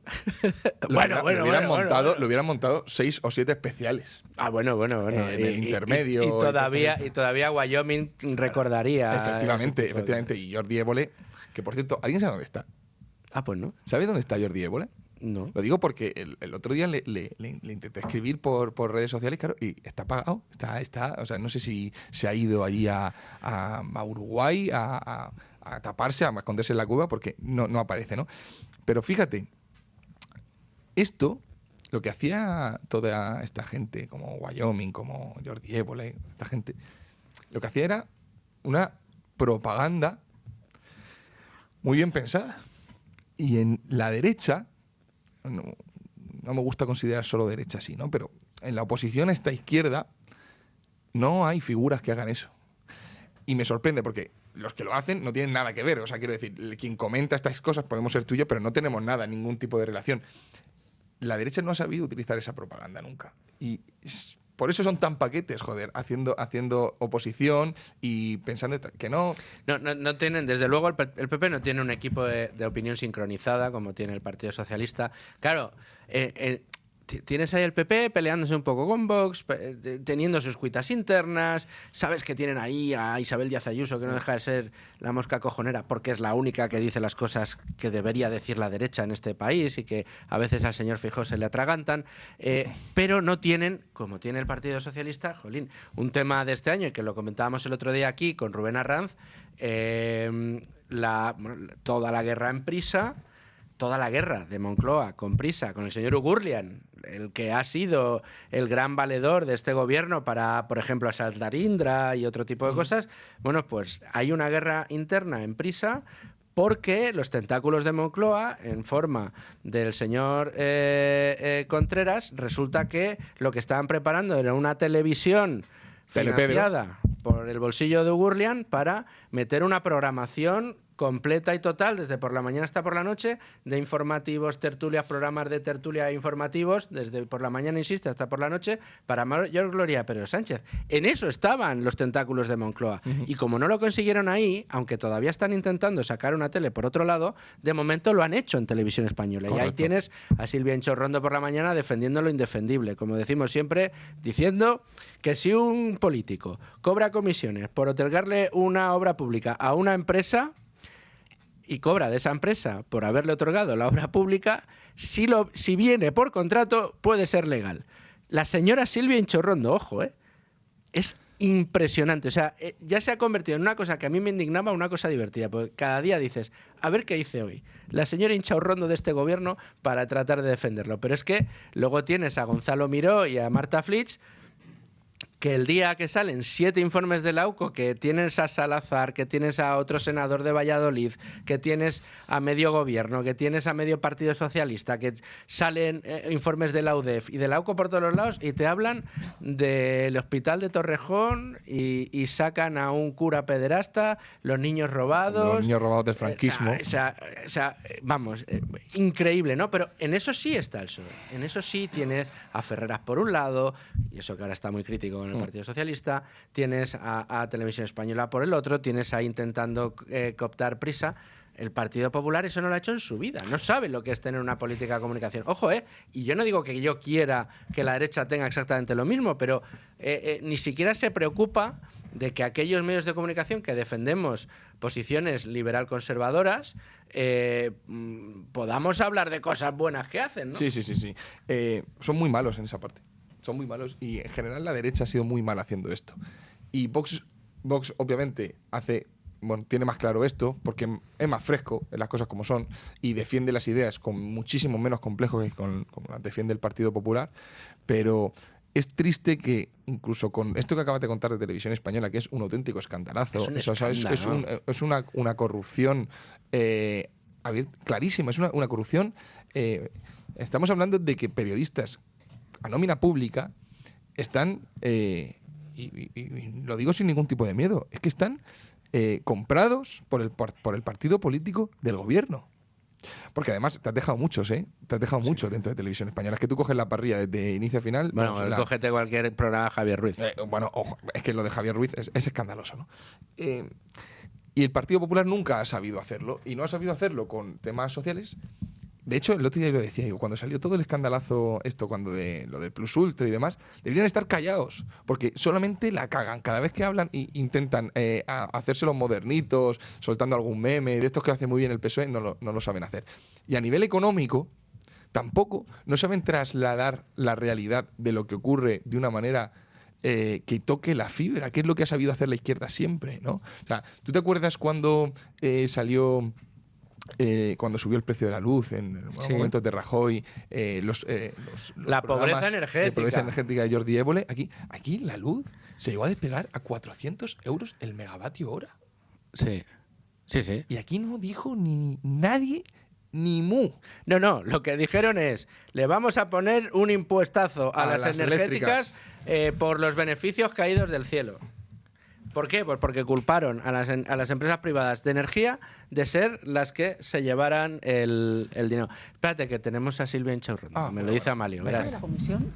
lo hubieran montado 6 o 7 especiales.
Bueno.
Intermedio.
Y todavía Wyoming recordaría.
Efectivamente. Y Jordi Évole, que por cierto, ¿alguien sabe dónde está?
Pues no.
¿Sabes dónde está Jordi Évole?
No.
Lo digo porque el otro día le intenté escribir por redes sociales, claro, y está apagado. Está, o sea, no sé si se ha ido allí a Uruguay a taparse, a esconderse en la cueva, porque no aparece, ¿no? Pero fíjate, esto, lo que hacía toda esta gente, como Wyoming, como Jordi Évole, esta gente, lo que hacía era una propaganda muy bien pensada. Y en la derecha, no me gusta considerar solo derecha así, ¿no?, pero en la oposición a esta izquierda no hay figuras que hagan eso. Y me sorprende porque los que lo hacen no tienen nada que ver. O sea, quiero decir, quien comenta estas cosas podemos ser tú y yo, pero no tenemos nada, ningún tipo de relación. La derecha no ha sabido utilizar esa propaganda nunca. Y por eso son tan paquetes, joder, haciendo oposición y pensando que no...
No tienen, desde luego el PP no tiene un equipo de opinión sincronizada como tiene el Partido Socialista. Claro, tienes ahí el PP peleándose un poco con Vox, teniendo sus cuitas internas, sabes que tienen ahí a Isabel Díaz Ayuso, que no deja de ser la mosca cojonera, porque es la única que dice las cosas que debería decir la derecha en este país y que a veces al señor Feijóo se le atragantan, pero no tienen, como tiene el Partido Socialista, jolín, un tema de este año, y que lo comentábamos el otro día aquí con Rubén Arranz, toda la guerra en Prisa, toda la guerra de Moncloa con Prisa, con el señor Ugurlian, el que ha sido el gran valedor de este gobierno para, por ejemplo, asaltar Indra y otro tipo de cosas, bueno, pues hay una guerra interna en Prisa porque los tentáculos de Moncloa, en forma del señor Contreras, resulta que lo que estaban preparando era una televisión financiada por el bolsillo de Ugurlian para meter una programación completa y total, desde por la mañana hasta por la noche, de informativos, tertulias, programas de tertulia informativos, desde por la mañana, insisto, hasta por la noche, para mayor gloria de Pedro Sánchez. En eso estaban los tentáculos de Moncloa. Y como no lo consiguieron ahí, aunque todavía están intentando sacar una tele por otro lado, de momento lo han hecho en Televisión Española. Correcto. Y ahí tienes a Silvia Enchorrondo por la mañana defendiendo lo indefendible, como decimos siempre, diciendo que si un político cobra comisiones por otorgarle una obra pública a una empresa y cobra de esa empresa por haberle otorgado la obra pública, si viene por contrato puede ser legal. La señora Silvia Enchorrondo, ojo, es impresionante. O sea, ya se ha convertido en una cosa que a mí me indignaba, una cosa divertida, porque cada día dices, a ver qué hice hoy la señora Enchorrondo de este gobierno para tratar de defenderlo. Pero es que luego tienes a Gonzalo Miró y a Marta Flix, que el día que salen 7 informes de la UCO, que tienes a Salazar, que tienes a otro senador de Valladolid, que tienes a medio gobierno, que tienes a medio Partido Socialista, que salen informes de la UDEF y de la UCO por todos los lados y te hablan del hospital de Torrejón y sacan a un cura pederasta, los niños robados.
Los niños robados del franquismo.
O sea, vamos, increíble, ¿no? Pero en eso sí está el PSOE. En eso sí tienes a Ferreras por un lado, y eso que ahora está muy crítico con el Partido Socialista, tienes a Televisión Española por el otro, tienes ahí intentando cooptar Prisa. El Partido Popular eso no lo ha hecho en su vida, no sabe lo que es tener una política de comunicación. Ojo, y yo no digo que yo quiera que la derecha tenga exactamente lo mismo, pero ni siquiera se preocupa de que aquellos medios de comunicación que defendemos posiciones liberal-conservadoras podamos hablar de cosas buenas que hacen, ¿no?
Sí. Son muy malos en esa parte. Son muy malos y en general la derecha ha sido muy mal haciendo esto. Y Vox obviamente tiene más claro esto porque es más fresco en las cosas como son y defiende las ideas con muchísimo menos complejo que como las defiende el Partido Popular, pero es triste que incluso con esto que acabas de contar de Televisión Española, que es un auténtico escandalazo, es una corrupción clarísima, es una corrupción. Estamos hablando de que periodistas a nómina pública están, y lo digo sin ningún tipo de miedo, es que están comprados por el partido político del gobierno. Porque además te has dejado muchos, te has dejado muchos dentro de Televisión Española. Es que tú coges la parrilla desde inicio a final.
Bueno, cógete cualquier programa de Javier Ruiz.
Ojo, es que lo de Javier Ruiz es escandaloso, ¿no? Y el Partido Popular nunca ha sabido hacerlo, y no ha sabido hacerlo con temas sociales. De hecho, el otro día lo decía, cuando salió todo el escandalazo, lo del Plus Ultra y demás, deberían estar callados, porque solamente la cagan. Cada vez que hablan e intentan hacerse los modernitos, soltando algún meme, de estos que hace muy bien el PSOE, no lo saben hacer. Y a nivel económico, tampoco no saben trasladar la realidad de lo que ocurre de una manera que toque la fibra, que es lo que ha sabido hacer la izquierda siempre, ¿no? O sea, ¿tú te acuerdas cuando salió... cuando subió el precio de la luz en los momentos de Rajoy,
la pobreza energética.
La pobreza energética de Jordi Évole? Aquí la luz se llegó a despegar a 400 euros el megavatio hora.
Sí.
Y aquí no dijo ni nadie ni mu.
No, lo que dijeron es, le vamos a poner un impuestazo a las energéticas por los beneficios caídos del cielo. ¿Por qué? Pues porque culparon a las empresas privadas de energía de ser las que se llevaran el dinero. Espérate, que tenemos a Silvia Enchorrondo. Me lo dice Amalio. Verás.
La comisión,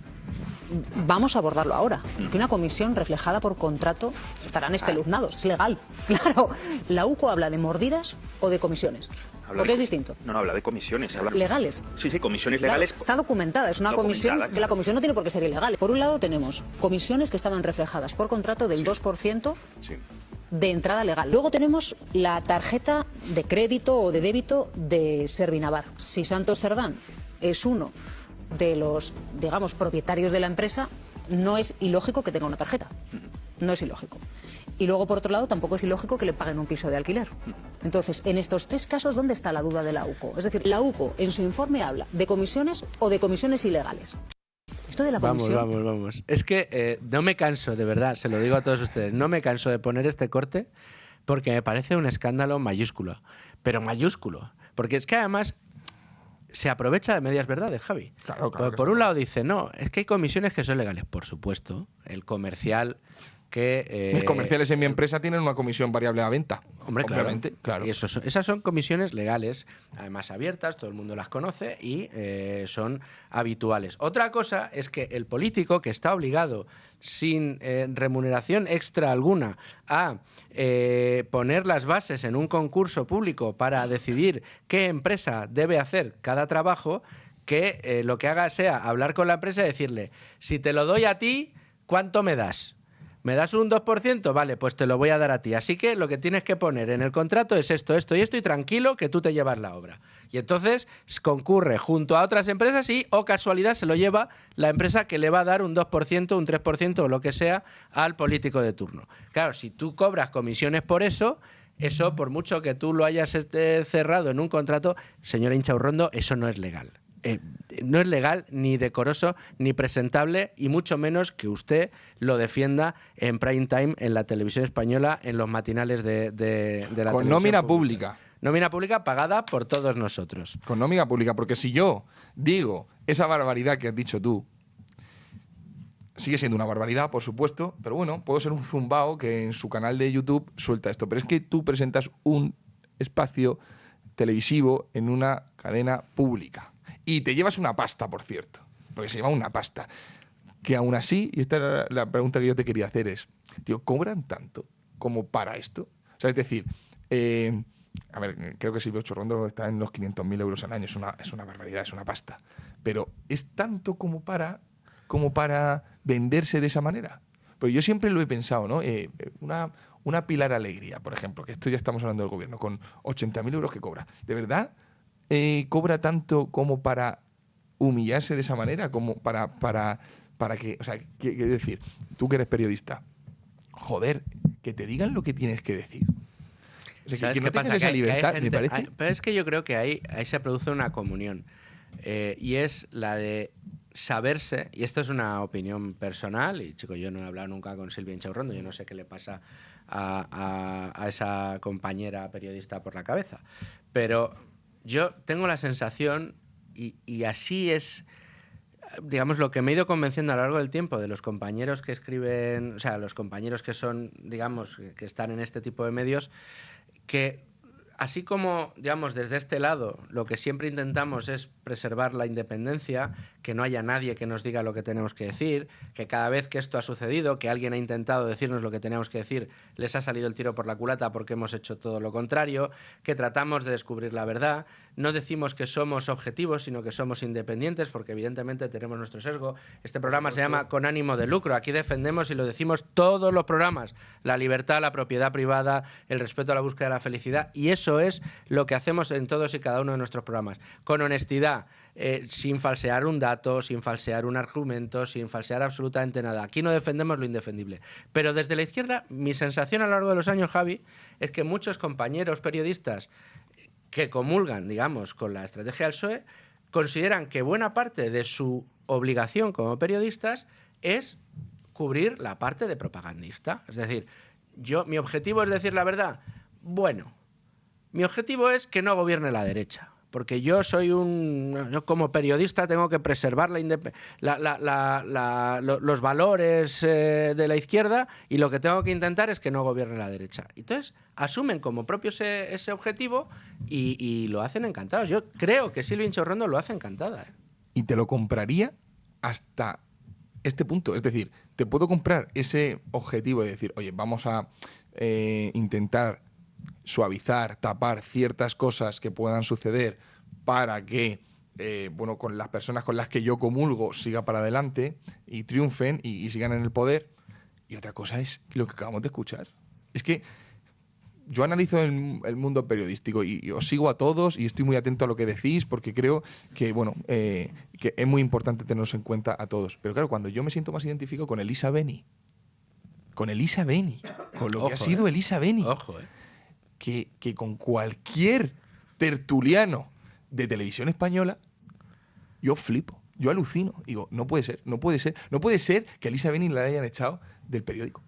vamos a abordarlo ahora. Que una comisión reflejada por contrato estarán espeluznados. Es legal. Claro. La UCO habla de mordidas o de comisiones. Porque es distinto.
No, habla de comisiones.
¿Legales?
Sí, comisiones legales.
Claro, está documentada. Es una comisión que la comisión no tiene por qué ser ilegal. Por un lado tenemos comisiones que estaban reflejadas por contrato del 2% de entrada legal. Luego tenemos la tarjeta de crédito o de débito de Servinavar. Si Santos Cerdán es uno de los, digamos, propietarios de la empresa, no es ilógico que tenga una tarjeta. No es ilógico. Y luego, por otro lado, tampoco es ilógico que le paguen un piso de alquiler. Entonces, en estos 3 casos, ¿dónde está la duda de la UCO? Es decir, la UCO en su informe habla de comisiones o de comisiones ilegales. Esto de la comisión...
Vamos. Es que no me canso, de verdad, se lo digo a todos ustedes, no me canso de poner este corte porque me parece un escándalo mayúsculo. Pero mayúsculo. Porque es que además se aprovecha de medias verdades, Javi.
Claro,
Por un lado dice, no, es que hay comisiones que son legales. Por supuesto, el comercial...
Mis comerciales en mi empresa tienen una comisión variable a venta.
Hombre,
obviamente, claro.
Y esas son comisiones legales, además abiertas, todo el mundo las conoce y son habituales. Otra cosa es que el político, que está obligado, sin remuneración extra alguna, a poner las bases en un concurso público para decidir qué empresa debe hacer cada trabajo, que lo que haga sea hablar con la empresa y decirle, si te lo doy a ti, ¿cuánto me das? ¿Me das un 2%? Vale, pues te lo voy a dar a ti. Así que lo que tienes que poner en el contrato es esto, esto y esto, y tranquilo que tú te llevas la obra. Y entonces concurre junto a otras empresas y, o casualidad, se lo lleva la empresa que le va a dar un 2%, un 3% o lo que sea al político de turno. Claro, si tú cobras comisiones por eso, por mucho que tú lo hayas cerrado en un contrato, señora Inchaurrondo, eso no es legal. No es legal, ni decoroso, ni presentable, y mucho menos que usted lo defienda en prime time en la televisión española, en los matinales de la televisión.
Con nómina pública.
Nómina pública pagada por todos nosotros.
Con nómina pública, porque si yo digo esa barbaridad que has dicho tú, sigue siendo una barbaridad, por supuesto, pero bueno, puedo ser un zumbao que en su canal de YouTube suelta esto. Pero es que tú presentas un espacio televisivo en una cadena pública. Y te llevas una pasta, por cierto, porque se lleva una pasta. Que aún así, y esta era la pregunta que yo te quería hacer es, tío, ¿cobran tanto como para esto? O sea, es decir, a ver, creo que Silvio Chorrondo está en los 500.000 euros al año, es una barbaridad, es una pasta. Pero ¿es tanto como para venderse de esa manera? Pues yo siempre lo he pensado, ¿no? Una Pilar Alegría, por ejemplo, que esto ya estamos hablando del gobierno, con 80.000 euros que cobra. ¿De verdad cobra tanto como para humillarse de esa manera? Como para que, o sea, quiero decir, tú que eres periodista, joder, que te digan lo que tienes que decir. O sea,
¿Sabes
que
qué
no
pasa?
tengas esa libertad, me parece.
Pero es que yo creo que ahí se produce una comunión. Y es la de saberse, y esto es una opinión personal, y chico, yo no he hablado nunca con Silvia Inchaurrondo, yo no sé qué le pasa a esa compañera periodista por la cabeza, pero yo tengo la sensación, y así es, digamos, lo que me he ido convenciendo a lo largo del tiempo de los compañeros que escriben, o sea, los compañeros que son, digamos, que están en este tipo de medios, que así como, digamos, desde este lado, lo que siempre intentamos es preservar la independencia, que no haya nadie que nos diga lo que tenemos que decir, que cada vez que esto ha sucedido, que alguien ha intentado decirnos lo que teníamos que decir, les ha salido el tiro por la culata porque hemos hecho todo lo contrario, que tratamos de descubrir la verdad, no decimos que somos objetivos, sino que somos independientes, porque evidentemente tenemos nuestro sesgo. Este programa se llama Con ánimo de lucro. Aquí defendemos, y lo decimos todos los programas, la libertad, la propiedad privada, el respeto a la búsqueda de la felicidad, y eso es lo que hacemos en todos y cada uno de nuestros programas. Con honestidad, sin falsear un dato, sin falsear un argumento, sin falsear absolutamente nada. Aquí no defendemos lo indefendible. Pero desde la izquierda, mi sensación a lo largo de los años, Javi, es que muchos compañeros periodistas que comulgan, digamos, con la estrategia del PSOE, consideran que buena parte de su obligación como periodistas es cubrir la parte de propagandista. Es decir, mi objetivo es decir la verdad. Bueno, mi objetivo es que no gobierne la derecha, porque yo como periodista tengo que preservar los valores de la izquierda, y lo que tengo que intentar es que no gobierne la derecha. Entonces asumen como propio ese objetivo y lo hacen encantados. Yo creo que Silvia Inchaurrondo lo hace encantada.
Y te lo compraría hasta este punto. Es decir, te puedo comprar ese objetivo de decir, oye, vamos a intentar suavizar, tapar ciertas cosas que puedan suceder para que con las personas con las que yo comulgo siga para adelante y triunfen y sigan en el poder. Y otra cosa es lo que acabamos de escuchar. Es que yo analizo el mundo periodístico y os sigo a todos y estoy muy atento a lo que decís, porque creo que, que es muy importante tenernos en cuenta a todos. Pero claro, cuando yo me siento más identificado con Elisa Beni, con Elisa Beni, con lo que ha
Ojo,
sido Elisa Beni,
Ojo,
que con cualquier tertuliano de televisión española, yo flipo, yo alucino. Digo, no puede ser que a Elisa Beni la hayan echado del periódico.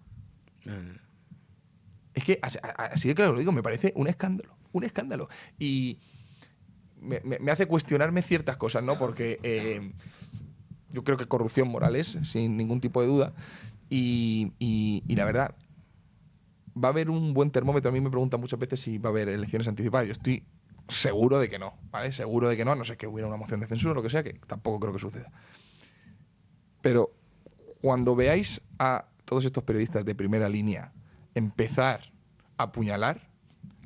Es que así de claro lo digo, me parece un escándalo. Y me hace cuestionarme ciertas cosas, ¿no? Porque yo creo que corrupción moral es, sin ningún tipo de duda. Y la verdad, va a haber un buen termómetro. A mí me preguntan muchas veces si va a haber elecciones anticipadas. Yo estoy seguro de que no, ¿vale? Seguro de que no, a no ser que hubiera una moción de censura o lo que sea, que tampoco creo que suceda. Pero cuando veáis a todos estos periodistas de primera línea empezar a apuñalar,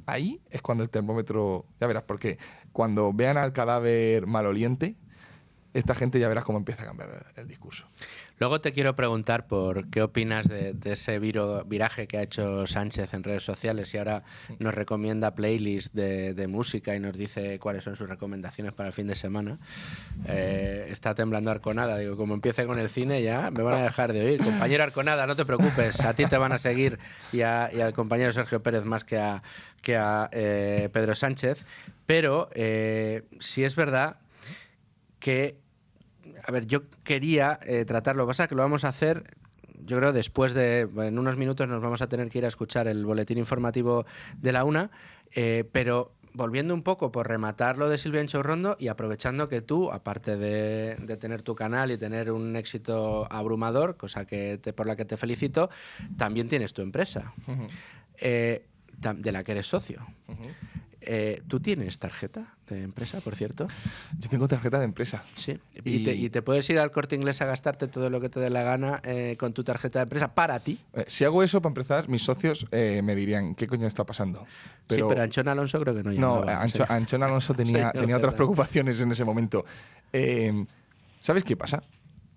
ahí es cuando el termómetro, ya verás, porque cuando vean al cadáver maloliente, esta gente ya verás cómo empieza a cambiar el discurso.
Luego te quiero preguntar por qué opinas de ese viraje que ha hecho Sánchez en redes sociales y ahora nos recomienda playlists de música y nos dice cuáles son sus recomendaciones para el fin de semana. Está temblando Arconada. Digo, como empiece con el cine ya me van a dejar de oír. Compañero Arconada, no te preocupes, a ti te van a seguir y al compañero Sergio Pérez más que a Pedro Sánchez. Pero sí es verdad que... A ver, yo quería tratarlo. Lo que pasa es que lo vamos a hacer, yo creo, después de... En unos minutos nos vamos a tener que ir a escuchar el boletín informativo de la 1, pero volviendo un poco por rematar lo de Silvia Enchourrondo y aprovechando que tú, aparte de tener tu canal y tener un éxito abrumador, cosa por la que te felicito, también tienes tu empresa, de la que eres socio. ¿Tú tienes tarjeta de empresa, por cierto?
Yo tengo tarjeta de empresa.
Sí. ¿Y te puedes ir al Corte Inglés a gastarte todo lo que te dé la gana con tu tarjeta de empresa para ti?
Si hago eso, para empezar, mis socios me dirían, ¿qué coño está pasando?
Pero Anchón Alonso creo que no llamaba.
No, Anchón Alonso tenía otras preocupaciones en ese momento. ¿Sabes qué pasa?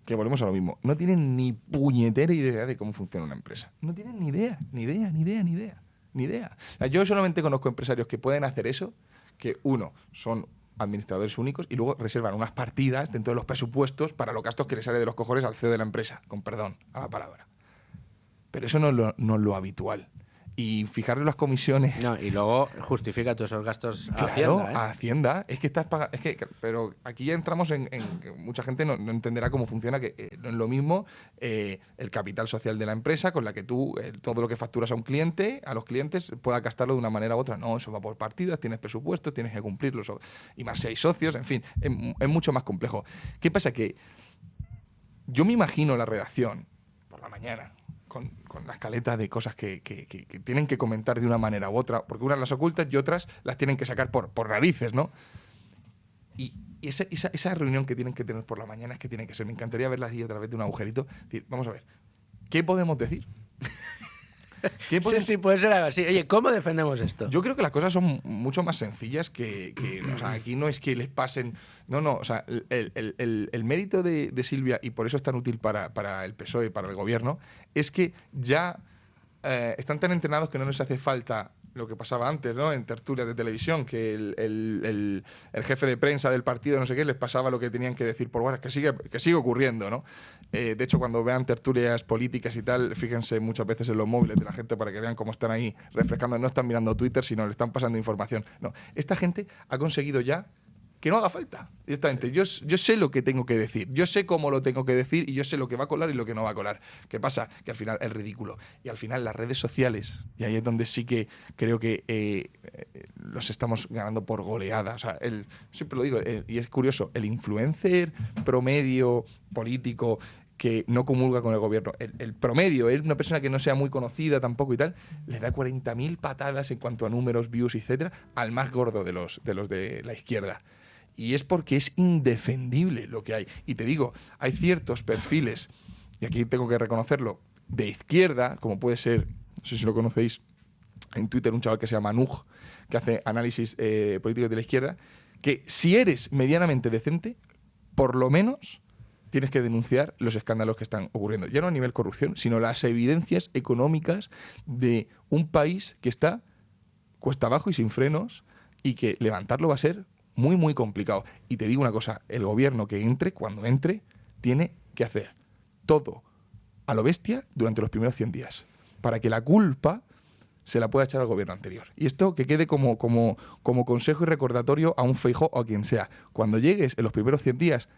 Que volvemos a lo mismo. No tienen ni puñetera idea de cómo funciona una empresa. No tienen ni idea. Ni idea. O sea, yo solamente conozco empresarios que pueden hacer eso, que uno, son administradores únicos y luego reservan unas partidas dentro de los presupuestos para los gastos que le sale de los cojones al CEO de la empresa, con perdón a la palabra. Pero eso no es lo habitual. Y fijar en las comisiones...
No, y luego justifica todos esos gastos a
Claro,
Hacienda.
a Hacienda. Es que estás pagando... Pero aquí ya entramos en que mucha gente no entenderá cómo funciona, que no es lo mismo el capital social de la empresa con la que tú, todo lo que facturas a un cliente, a los clientes, puedas gastarlo de una manera u otra. No, eso va por partidas, tienes presupuestos, tienes que cumplirlos. Y más si hay socios, en fin, es mucho más complejo. ¿Qué pasa? Que yo me imagino la redacción por la mañana con la escaleta de cosas que tienen que comentar de una manera u otra, porque unas las ocultan y otras las tienen que sacar por narices, ¿no? Y esa reunión que tienen que tener por la mañana es que tiene que ser. Me encantaría verla ahí a través de un agujerito. Decir, vamos a ver, ¿qué podemos decir?
Sí, puede ser algo así. Oye, ¿cómo defendemos esto?
Yo creo que las cosas son mucho más sencillas que o sea, aquí no es que les pasen... No, o sea, el mérito de Silvia, y por eso es tan útil para el PSOE, para el gobierno, es que ya están tan entrenados que no les hace falta lo que pasaba antes, ¿no? En tertulias de televisión, que el jefe de prensa del partido, no sé qué, les pasaba lo que tenían que decir por WhatsApp, que sigue ocurriendo, ¿no? De hecho, cuando vean tertulias políticas y tal, fíjense muchas veces en los móviles de la gente para que vean cómo están ahí refrescando. No están mirando Twitter, sino le están pasando información. No, esta gente ha conseguido ya que no haga falta. Directamente. Yo sé lo que tengo que decir, yo sé cómo lo tengo que decir y yo sé lo que va a colar y lo que no va a colar. ¿Qué pasa? Que al final es ridículo. Y al final las redes sociales, y ahí es donde sí que creo que los estamos ganando por goleada. O sea, siempre lo digo, y es curioso, el influencer promedio político que no comulga con el gobierno, el promedio, una persona que no sea muy conocida tampoco y tal, le da 40.000 patadas en cuanto a números, views, etcétera, al más gordo de los de la izquierda. Y es porque es indefendible lo que hay. Y te digo, hay ciertos perfiles, y aquí tengo que reconocerlo, de izquierda, como puede ser, no sé si lo conocéis, en Twitter un chaval que se llama Nuj, que hace análisis políticos de la izquierda, que si eres medianamente decente, por lo menos tienes que denunciar los escándalos que están ocurriendo. Ya no a nivel corrupción, sino las evidencias económicas de un país que está cuesta abajo y sin frenos, y que levantarlo va a ser muy, muy complicado. Y te digo una cosa, el gobierno que entre, cuando entre, tiene que hacer todo a lo bestia durante los primeros 100 días. para que la culpa se la pueda echar al gobierno anterior. Y esto que quede como consejo y recordatorio a un Feijóo o a quien sea. Cuando llegues en los primeros 100 días,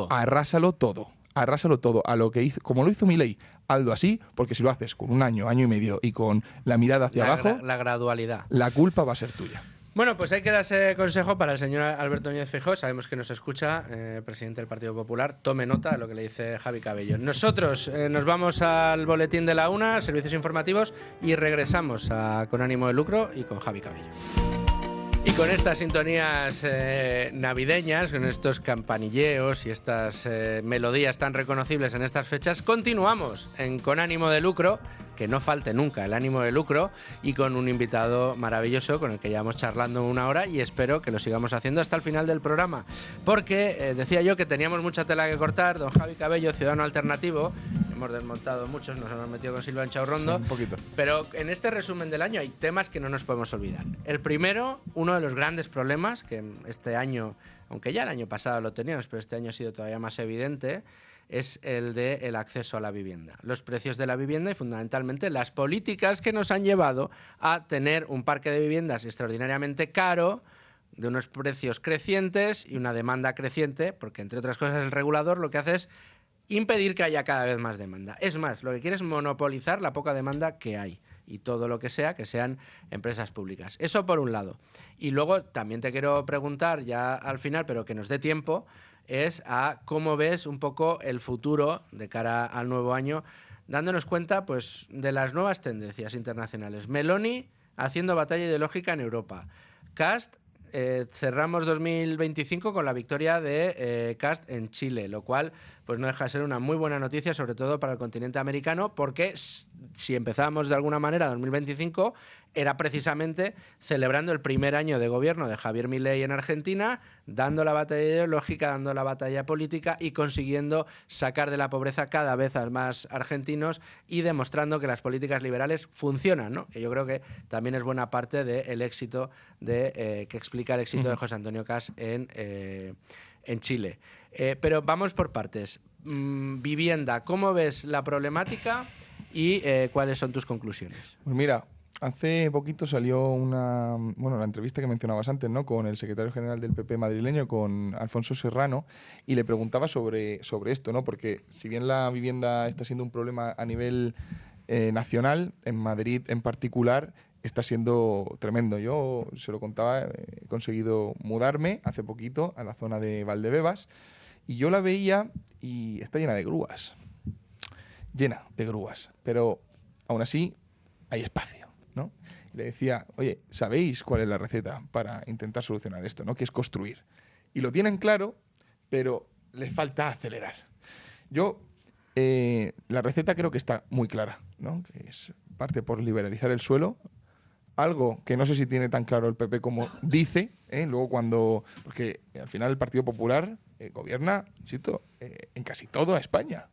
arrásalo todo. Arrásalo todo. A lo que hizo, como lo hizo Milei, hazlo así, porque si lo haces con un año, año y medio y con la mirada hacia abajo,
la gradualidad.
La culpa va a ser tuya.
Bueno, pues hay que darse consejo para el señor Alberto Núñez Feijóo. Sabemos que nos escucha, presidente del Partido Popular. Tome nota de lo que le dice Javi Cabello. Nosotros nos vamos al boletín de la una, servicios informativos, y regresamos con ánimo de lucro y con Javi Cabello. Y con estas sintonías navideñas, con estos campanilleos y estas melodías tan reconocibles en estas fechas, continuamos Con ánimo de lucro, que no falte nunca el ánimo de lucro, y con un invitado maravilloso con el que llevamos charlando una hora y espero que lo sigamos haciendo hasta el final del programa. Porque decía yo que teníamos mucha tela que cortar. Don Javi Cabello, ciudadano alternativo, hemos desmontado muchos, nos hemos metido con Silván Chaurrondo,
sí, un poquito.
Pero en este resumen del año hay temas que no nos podemos olvidar. El primero, uno de los grandes problemas que este año, aunque ya el año pasado lo teníamos, pero este año ha sido todavía más evidente, es el del acceso a la vivienda. Los precios de la vivienda y fundamentalmente las políticas que nos han llevado a tener un parque de viviendas extraordinariamente caro, de unos precios crecientes y una demanda creciente, porque entre otras cosas el regulador lo que hace es impedir que haya cada vez más demanda. Es más, lo que quiere es monopolizar la poca demanda que hay. Y todo lo que sean empresas públicas. Eso por un lado. Y luego también te quiero preguntar, ya al final, pero que nos dé tiempo, es a cómo ves un poco el futuro de cara al nuevo año, dándonos cuenta pues de las nuevas tendencias internacionales. Meloni haciendo batalla ideológica en Europa. Kast, cerramos 2025 con la victoria de Kast en Chile, lo cual pues no deja de ser una muy buena noticia, sobre todo para el continente americano, porque si empezamos de alguna manera 2025, era precisamente celebrando el primer año de gobierno de Javier Milei en Argentina, dando la batalla ideológica, dando la batalla política y consiguiendo sacar de la pobreza cada vez a más argentinos y demostrando que las políticas liberales funcionan, ¿no? Que yo creo que también es buena parte del éxito que explica el éxito de José Antonio Kast en Chile. Pero vamos por partes. Vivienda, ¿cómo ves la problemática y cuáles son tus conclusiones?
Pues mira, hace poquito salió la entrevista que mencionabas antes, ¿no? Con el secretario general del PP madrileño, con Alfonso Serrano, y le preguntaba sobre esto, ¿no? Porque si bien la vivienda está siendo un problema a nivel nacional, en Madrid en particular está siendo tremendo. Yo se lo contaba, he conseguido mudarme hace poquito a la zona de Valdebebas y yo la veía y está llena de grúas. Llena de grúas. Pero aún así hay espacio, ¿no? Y le decía, oye, ¿sabéis cuál es la receta para intentar solucionar esto, ¿no? Que es construir. Y lo tienen claro, pero les falta acelerar. Yo, la receta creo que está muy clara, ¿no? Que es parte por liberalizar el suelo, algo que no sé si tiene tan claro el PP como dice, luego porque al final el Partido Popular gobierna, insisto, en casi toda España.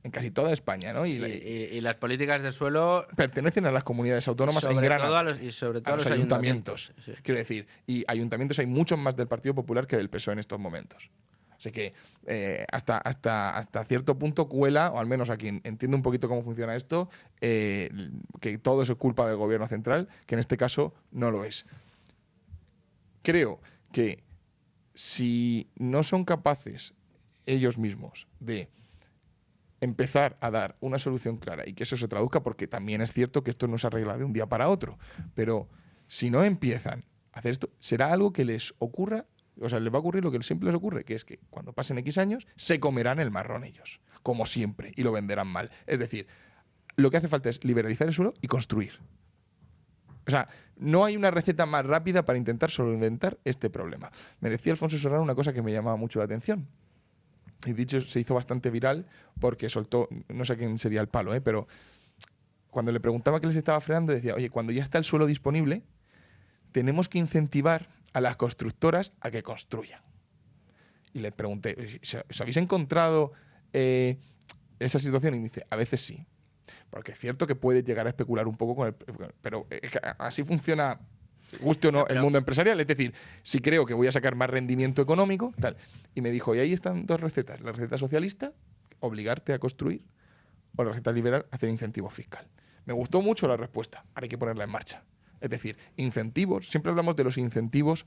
En casi toda España, ¿no?
Y las políticas de suelo
pertenecen a las comunidades autónomas en gran
y sobre todo a los
ayuntamientos.
Sí.
Quiero decir, y ayuntamientos hay muchos más del Partido Popular que del PSOE en estos momentos. Así que hasta cierto punto cuela, o al menos a quien entiende un poquito cómo funciona esto, que todo es culpa del gobierno central, que en este caso no lo es. Creo que si no son capaces ellos mismos de empezar a dar una solución clara y que eso se traduzca, porque también es cierto que esto no se arregla de un día para otro, pero si no empiezan a hacer esto, será algo que les ocurra. O sea, les va a ocurrir lo que siempre les ocurre, que es que cuando pasen X años se comerán el marrón ellos, como siempre, y lo venderán mal. Es decir, lo que hace falta es liberalizar el suelo y construir. O sea, no hay una receta más rápida para intentar solventar este problema. Me decía Alfonso Serrano una cosa que me llamaba mucho la atención. Y dicho, se hizo bastante viral porque soltó, no sé quién sería el palo, pero cuando le preguntaba qué les estaba frenando, decía, oye, cuando ya está el suelo disponible, tenemos que incentivar a las constructoras a que construyan. Y le pregunté, ¿os habéis encontrado esa situación? Y me dice, a veces sí. Porque es cierto que puede llegar a especular un poco con el... Pero así funciona, guste o no, el mundo empresarial. Es decir, si creo que voy a sacar más rendimiento económico, tal. Y me dijo, y ahí están dos recetas. La receta socialista, obligarte a construir, o la receta liberal, hacer incentivo fiscal. Me gustó mucho la respuesta, ahora hay que ponerla en marcha. Es decir, incentivos, siempre hablamos de los incentivos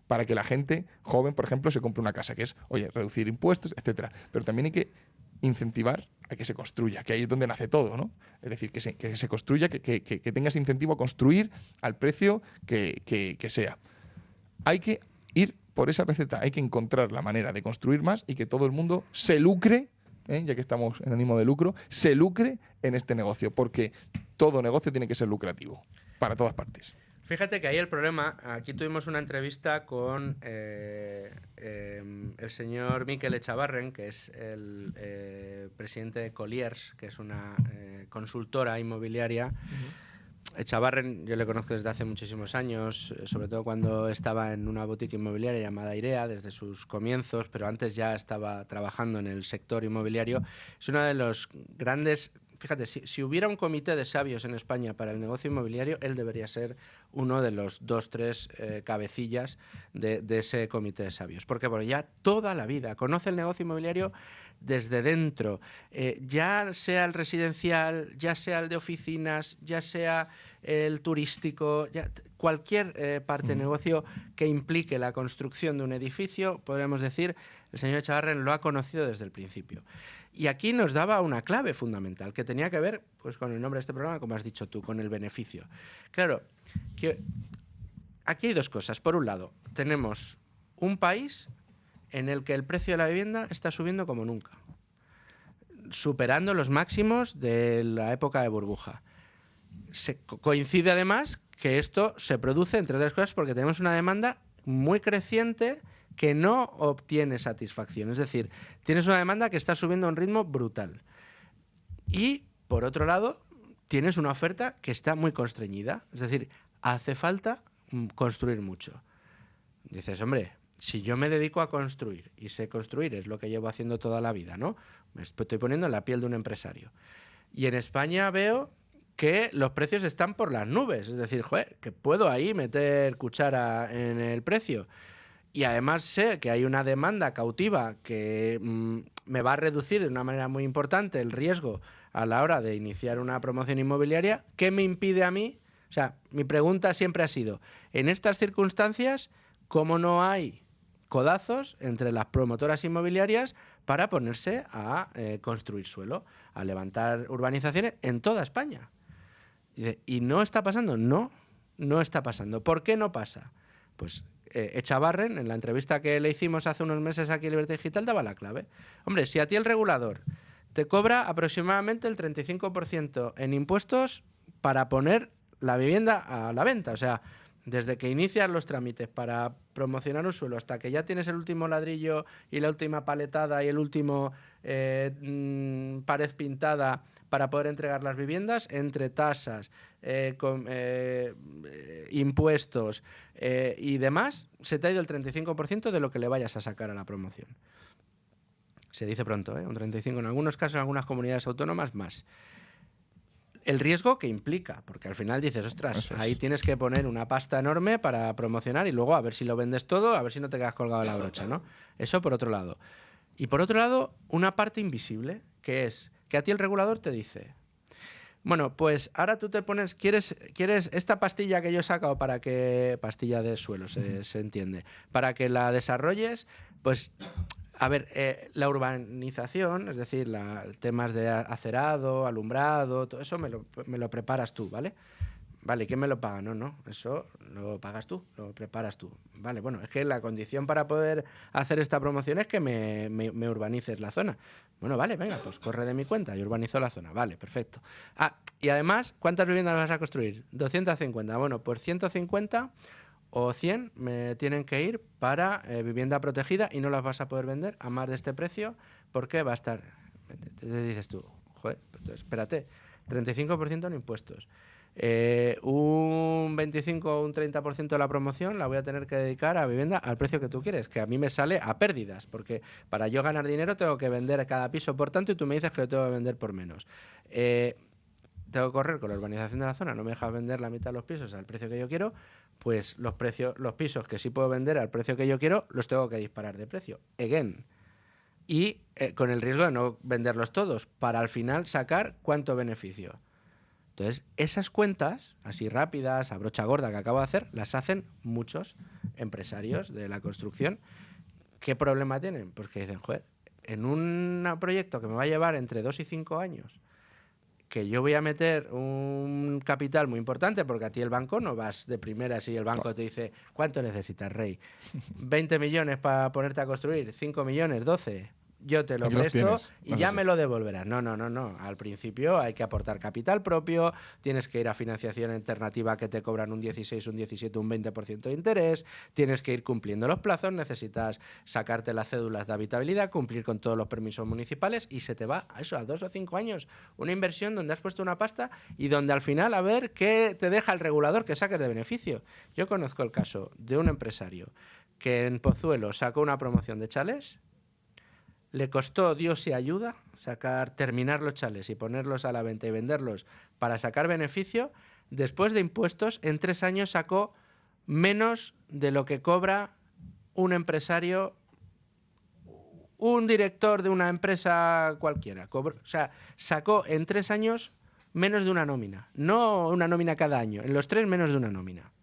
para que la gente joven, por ejemplo, se compre una casa, que es, oye, reducir impuestos, etcétera. Pero también hay que incentivar a que se construya, que ahí es donde nace todo, ¿no? Es decir, que se construya, que tengas incentivo a construir al precio que sea. Hay que ir por esa receta, hay que encontrar la manera de construir más y que todo el mundo se lucre, ya que estamos en ánimo de lucro, se lucre en este negocio, porque todo negocio tiene que ser lucrativo, para todas partes.
Fíjate que ahí el problema, aquí tuvimos una entrevista con el señor Mikel Echavarren, que es el presidente de Colliers, que es una consultora inmobiliaria. Echavarren yo le conozco desde hace muchísimos años, sobre todo cuando estaba en una boutique inmobiliaria llamada Irea, desde sus comienzos, pero antes ya estaba trabajando en el sector inmobiliario. Es uno de los grandes... Fíjate, si hubiera un comité de sabios en España para el negocio inmobiliario, él debería ser uno de los 2-3 cabecillas de ese comité de sabios. Porque bueno, ya toda la vida conoce el negocio inmobiliario desde dentro, ya sea el residencial, ya sea el de oficinas, ya sea el turístico, cualquier parte de negocio que implique la construcción de un edificio, podríamos decir, el señor Echavarren lo ha conocido desde el principio. Y aquí nos daba una clave fundamental que tenía que ver pues, con el nombre de este programa, como has dicho tú, con el beneficio. Claro, que aquí hay dos cosas. Por un lado, tenemos un país en el que el precio de la vivienda está subiendo como nunca, superando los máximos de la época de burbuja. Coincide además que esto se produce, entre otras cosas, porque tenemos una demanda muy creciente que no obtiene satisfacción. Es decir, tienes una demanda que está subiendo a un ritmo brutal. Y, por otro lado, tienes una oferta que está muy constreñida. Es decir, hace falta construir mucho. Dices, hombre, si yo me dedico a construir, y sé construir, es lo que llevo haciendo toda la vida, ¿no? Me estoy poniendo en la piel de un empresario. Y en España veo que los precios están por las nubes. Es decir, joder, que puedo ahí meter cuchara en el precio. Y además sé que hay una demanda cautiva que me va a reducir de una manera muy importante el riesgo a la hora de iniciar una promoción inmobiliaria. ¿Qué me impide a mí? O sea, mi pregunta siempre ha sido, en estas circunstancias, ¿cómo no hay codazos entre las promotoras inmobiliarias para ponerse a construir suelo, a levantar urbanizaciones en toda España? ¿Y no está pasando? No está pasando. ¿Por qué no pasa? Pues Echavarren, en la entrevista que le hicimos hace unos meses aquí en Libertad Digital, daba la clave. Hombre, si a ti el regulador te cobra aproximadamente el 35% en impuestos para poner la vivienda a la venta, o sea, desde que inicias los trámites para promocionar un suelo hasta que ya tienes el último ladrillo y la última paletada y el último pared pintada para poder entregar las viviendas, entre tasas, impuestos y demás, se te ha ido el 35% de lo que le vayas a sacar a la promoción. Se dice pronto, un 35%, en algunos casos, en algunas comunidades autónomas, más. El riesgo que implica, porque al final dices, ostras, ahí tienes que poner una pasta enorme para promocionar y luego a ver si lo vendes todo, a ver si no te quedas colgado de la brocha, ¿no? Eso por otro lado. Y por otro lado, una parte invisible, que es que a ti el regulador te dice, bueno, pues ahora tú te pones, quieres esta pastilla que yo he sacado para que, pastilla de suelo, se entiende, para que la desarrolles, pues... A ver, la urbanización, es decir, temas de acerado, alumbrado, todo eso me lo preparas tú, ¿vale? Vale, ¿quién me lo paga? No, eso lo pagas tú, lo preparas tú. Vale, bueno, es que la condición para poder hacer esta promoción es que me urbanices la zona. Bueno, vale, venga, pues corre de mi cuenta y urbanizo la zona. Vale, perfecto. Y además, ¿cuántas viviendas vas a construir? 250. Bueno, pues 150... o 100 me tienen que ir para vivienda protegida y no las vas a poder vender a más de este precio porque va a estar... Entonces dices tú, joder, pues espérate, 35% en impuestos. Un 25 o un 30% de la promoción la voy a tener que dedicar a vivienda al precio que tú quieres, que a mí me sale a pérdidas, porque para yo ganar dinero tengo que vender cada piso por tanto y tú me dices que lo tengo que vender por menos. Tengo que correr con la urbanización de la zona, no me dejas vender la mitad de los pisos al precio que yo quiero, pues los pisos que sí puedo vender al precio que yo quiero, los tengo que disparar de precio. Again. Y con el riesgo de no venderlos todos, para al final sacar cuánto beneficio. Entonces, esas cuentas, así rápidas, a brocha gorda que acabo de hacer, las hacen muchos empresarios de la construcción. ¿Qué problema tienen? Pues que dicen, joder, en un proyecto que me va a llevar entre 2 y 5 años, que yo voy a meter un capital muy importante, porque a ti el banco no vas de primeras y el banco te dice, ¿cuánto necesitas, Rey? 20 millones para ponerte a construir, 5 millones, 12. Yo te lo
Aquí los
presto
tienes.
y ya me lo devolverás. No. Al principio hay que aportar capital propio, tienes que ir a financiación alternativa que te cobran un 16, un 17, un 20% de interés, tienes que ir cumpliendo los plazos, necesitas sacarte las cédulas de habitabilidad, cumplir con todos los permisos municipales y se te va a eso, a 2 o 5 años. Una inversión donde has puesto una pasta y donde al final a ver qué te deja el regulador que saques de beneficio. Yo conozco el caso de un empresario que en Pozuelo sacó una promoción de chalés. Le costó Dios y ayuda terminar los chalés y ponerlos a la venta y venderlos para sacar beneficio. Después de impuestos, en 3 años sacó menos de lo que cobra un empresario, un director de una empresa cualquiera. Sacó en 3 años menos de una nómina. No una nómina cada año, en los 3 menos de una nómina.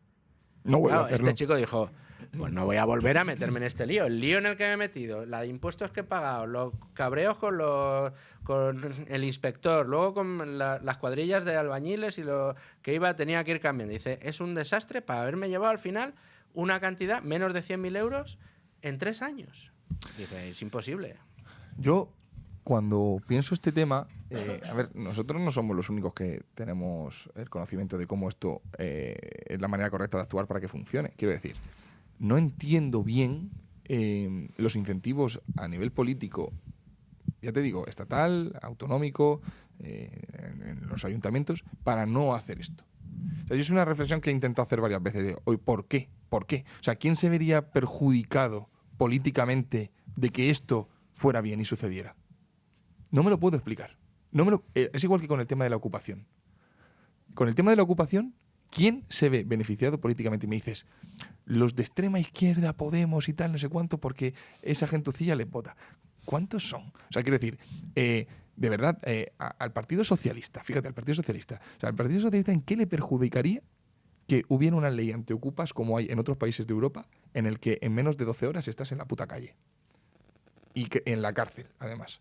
No vuelvo a
Claro,
hacerlo.
este chico dijo, pues no voy a volver a meterme en este lío. El lío en el que me he metido, la de impuestos que he pagado, los cabreos con el inspector, luego con las cuadrillas de albañiles y lo que tenía que ir cambiando. Dice, es un desastre para haberme llevado al final una cantidad menos de 100.000 euros en 3 años. Dice, es imposible.
Yo, cuando pienso este tema, a ver, nosotros no somos los únicos que tenemos el conocimiento de cómo esto es la manera correcta de actuar para que funcione. Quiero decir, no entiendo bien los incentivos a nivel político, ya te digo, estatal, autonómico, en los ayuntamientos, para no hacer esto. O sea, yo es una reflexión que he intentado hacer varias veces. Hoy, ¿por qué? ¿Por qué? O sea, ¿quién se vería perjudicado políticamente de que esto fuera bien y sucediera? No me lo puedo explicar. Es igual que con el tema de la ocupación. Con el tema de la ocupación, ¿quién se ve beneficiado políticamente? Y me dices, los de extrema izquierda, Podemos y tal, no sé cuánto, porque esa gentucilla les vota. ¿Cuántos son? O sea, quiero decir, de verdad, al Partido Socialista, fíjate, al Partido Socialista. O sea, al Partido Socialista, ¿en qué le perjudicaría que hubiera una ley antiocupas como hay en otros países de Europa, en el que en menos de 12 horas estás en la puta calle? Y que, en la cárcel, además.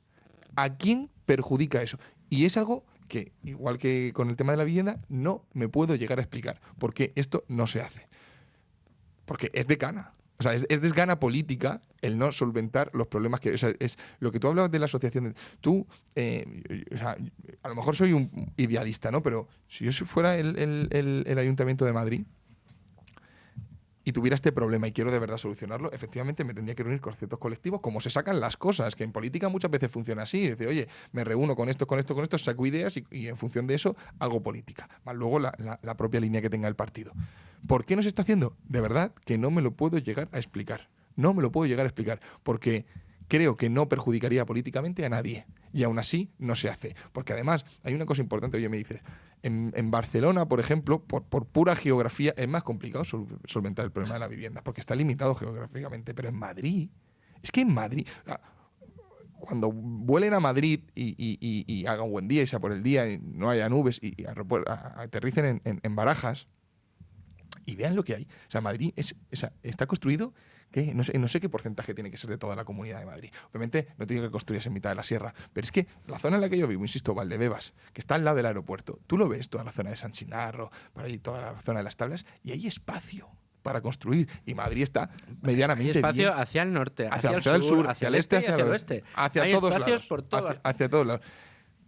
¿A quién perjudica eso? Y es algo que, igual que con el tema de la vivienda, no me puedo llegar a explicar por qué esto no se hace. Porque es de cana. O sea, es desgana política el no solventar los problemas que... O sea, es lo que tú hablabas de la asociación. Tú, o sea, a lo mejor soy un idealista, ¿no? Pero si yo fuera el Ayuntamiento de Madrid y tuviera este problema y quiero de verdad solucionarlo, efectivamente me tendría que reunir con ciertos colectivos, como se sacan las cosas, que en política muchas veces funciona así. Dice, oye, me reúno con esto, saco ideas y en función de eso hago política. Más luego la propia línea que tenga el partido. ¿Por qué no se está haciendo? De verdad que no me lo puedo llegar a explicar. No me lo puedo llegar a explicar, porque creo que no perjudicaría políticamente a nadie. Y aún así no se hace. Porque además hay una cosa importante, oye, me dices, en Barcelona, por ejemplo, por pura geografía, es más complicado solventar el problema de la vivienda, porque está limitado geográficamente. Pero en Madrid, es que en Madrid... Cuando vuelen a Madrid y haga un buen día y sea por el día y no haya nubes y aterricen en Barajas y vean lo que hay. O sea, Madrid está construido, que no sé qué porcentaje tiene que ser de toda la Comunidad de Madrid. Obviamente no tiene que construirse en mitad de la sierra, pero es que la zona en la que yo vivo, insisto, Valdebebas, que está al lado del aeropuerto, tú lo ves, toda la zona de San Chinarro, por ahí toda la zona de las Tablas, y hay espacio para construir, y Madrid está medianamente
hay espacio
bien.
Hacia el norte,
hacia el sur,
hacia el este y hacia el oeste.
Hacia
hay
todos
espacios
lados,
por todas.
hacia todos lados.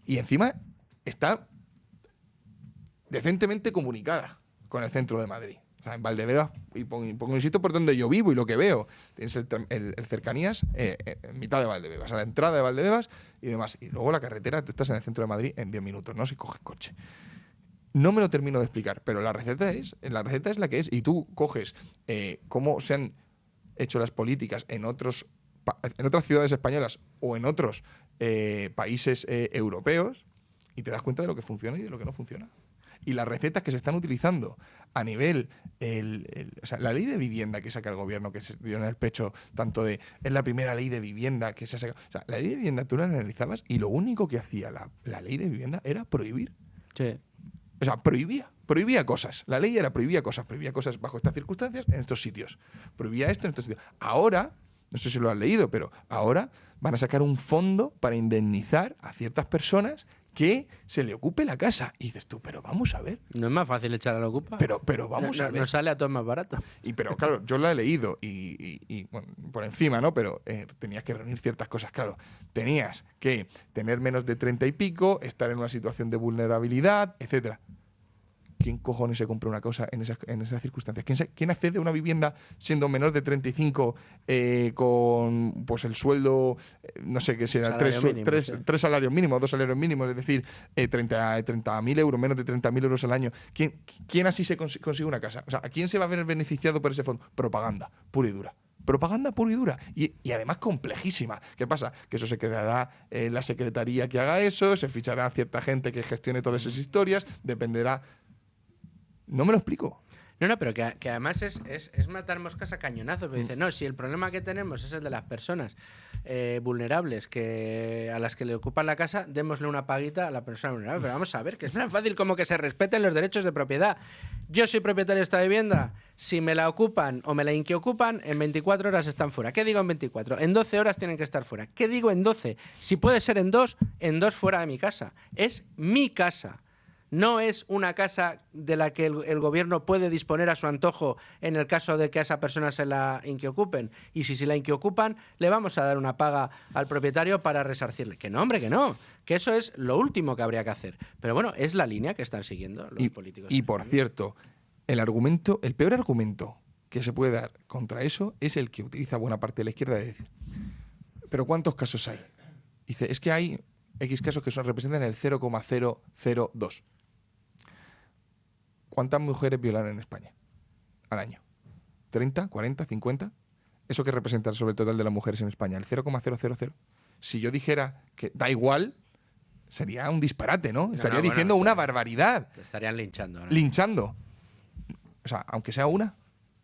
Y encima está decentemente comunicada con el centro de Madrid. O sea, en Valdebebas, y pongo un sitio por donde yo vivo y lo que veo. Tienes el cercanías en mitad de Valdebebas, a la entrada de Valdebebas y demás. Y luego la carretera, tú estás en el centro de Madrid en 10 minutos, ¿no? Si coges coche. No me lo termino de explicar, pero la receta es la que es. Y tú coges cómo se han hecho las políticas en otras ciudades españolas o en otros países europeos y te das cuenta de lo que funciona y de lo que no funciona. Y las recetas que se están utilizando a nivel... o sea, la ley de vivienda que saca el gobierno, que se dio en el pecho, tanto de... Es la primera ley de vivienda que se ha sacado... O sea, la ley de vivienda tú la analizabas y lo único que hacía la ley de vivienda era prohibir.
Sí.
O sea, prohibía cosas. La ley prohibía cosas bajo estas circunstancias en estos sitios. Prohibía esto en estos sitios. Ahora, no sé si lo has leído, pero ahora van a sacar un fondo para indemnizar a ciertas personas que se le ocupe la casa. Y dices tú, pero vamos a ver.
No es más fácil echar a la ocupa.
Pero vamos a ver.
Nos sale a todos más barato.
Pero claro, yo la he leído y bueno, por encima, ¿no? Pero tenías que reunir ciertas cosas, claro. Tenías que tener menos de 30 y pico, estar en una situación de vulnerabilidad, etcétera. ¿Quién cojones se compra una cosa en esas circunstancias? ¿Quién accede a una vivienda siendo menor de 35 con pues el sueldo, no sé qué será, tres salarios mínimos, 2 salarios mínimos, es decir, 30.000 euros, menos de 30.000 euros al año? ¿Quién así se consigue una casa? O sea, ¿a quién se va a ver beneficiado por ese fondo? Propaganda, pura y dura. Propaganda pura y dura. Y además complejísima. ¿Qué pasa? Que eso se creará en la secretaría que haga eso, se fichará a cierta gente que gestione todas esas historias, dependerá... No me lo explico.
No, pero que además es matar moscas a cañonazo. Pero dice, no, si el problema que tenemos es el de las personas vulnerables a las que le ocupan la casa, démosle una paguita a la persona vulnerable. Pero vamos a ver, que es tan fácil como que se respeten los derechos de propiedad. Yo soy propietario de esta vivienda, si me la ocupan o me la inquiocupan, en 24 horas están fuera. ¿Qué digo en 24? En 12 horas tienen que estar fuera. ¿Qué digo en 12? Si puede ser en 2 fuera de mi casa. Es mi casa. No es una casa de la que el gobierno puede disponer a su antojo en el caso de que a esa persona se la inquiocupen. Y si la inquiocupan, le vamos a dar una paga al propietario para resarcirle. Que no, hombre, que no. Que eso es lo último que habría que hacer. Pero bueno, es la línea que están siguiendo los políticos.
Y por cierto, el peor argumento que se puede dar contra eso es el que utiliza buena parte de la izquierda de decir, ¿pero cuántos casos hay? Dice, es que hay X casos que representan el 0,002. ¿Cuántas mujeres violan en España al año? ¿30, 40, 50? ¿Eso que representa sobre el total de las mujeres en España? El 0,000. Si yo dijera que da igual, sería un disparate, ¿no? Estaría diciendo una barbaridad.
Te estarían linchando ahora.
Linchando. O sea, aunque sea una.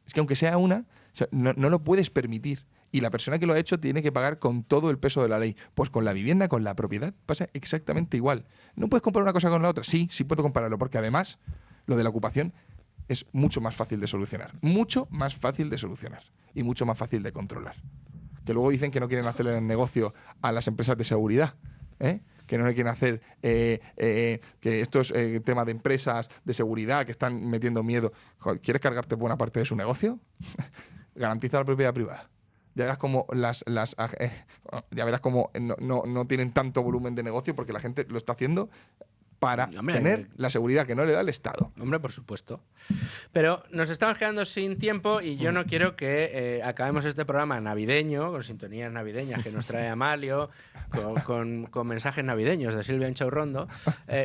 Es que aunque sea una, o sea, no lo puedes permitir. Y la persona que lo ha hecho tiene que pagar con todo el peso de la ley. Pues con la vivienda, con la propiedad, pasa exactamente igual. ¿No puedes comparar una cosa con la otra? Sí puedo compararlo, porque además lo de la ocupación es mucho más fácil de solucionar. Mucho más fácil de solucionar. Y mucho más fácil de controlar. Que luego dicen que no quieren hacerle el negocio a las empresas de seguridad, que no le quieren hacer que estos temas de empresas de seguridad que están metiendo miedo. Joder, ¿quieres cargarte buena parte de su negocio? Garantiza la propiedad privada. Ya verás como ya verás como no tienen tanto volumen de negocio porque la gente lo está haciendo para tener la seguridad que no le da el Estado.
Hombre, por supuesto. Pero nos estamos quedando sin tiempo y yo no quiero que acabemos este programa navideño, con sintonías navideñas que nos trae Amalio, con mensajes navideños de Silvia Inchaurrondo.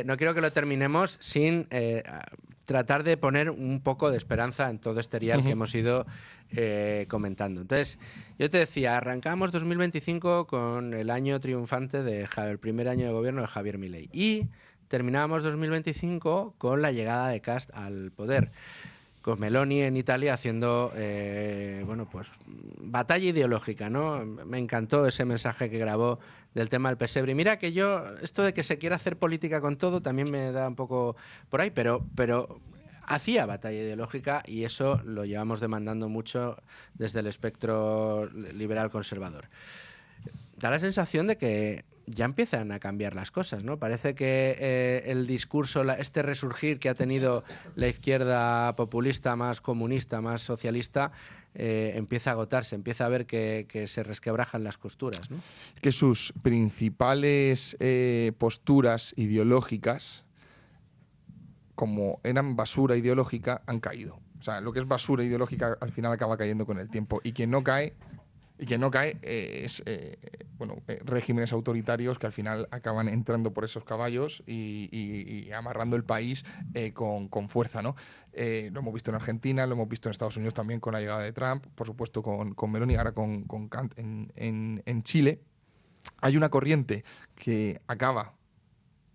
No quiero que lo terminemos sin tratar de poner un poco de esperanza en todo este real que hemos ido comentando. Entonces, yo te decía, arrancamos 2025 con el año triunfante el primer año de gobierno de Javier Milei. Y terminábamos 2025 con la llegada de Cast al poder, con Meloni en Italia haciendo pues batalla ideológica, ¿no? Me encantó ese mensaje que grabó del tema del pesebre. Y mira que yo, esto de que se quiera hacer política con todo, también me da un poco por ahí, pero hacía batalla ideológica y eso lo llevamos demandando mucho desde el espectro liberal conservador. Da la sensación de que ya empiezan a cambiar las cosas, ¿no? Parece que el discurso, este resurgir que ha tenido la izquierda populista, más comunista, más socialista, empieza a agotarse, empieza a ver que se resquebrajan las costuras, ¿no?
Que sus principales posturas ideológicas, como eran basura ideológica, han caído. O sea, lo que es basura ideológica al final acaba cayendo con el tiempo. Y quien no cae es regímenes autoritarios que al final acaban entrando por esos caballos y amarrando el país con fuerza, ¿no? Lo hemos visto en Argentina, lo hemos visto en Estados Unidos también con la llegada de Trump, por supuesto con Meloni, ahora con Kant en Chile. Hay una corriente que acaba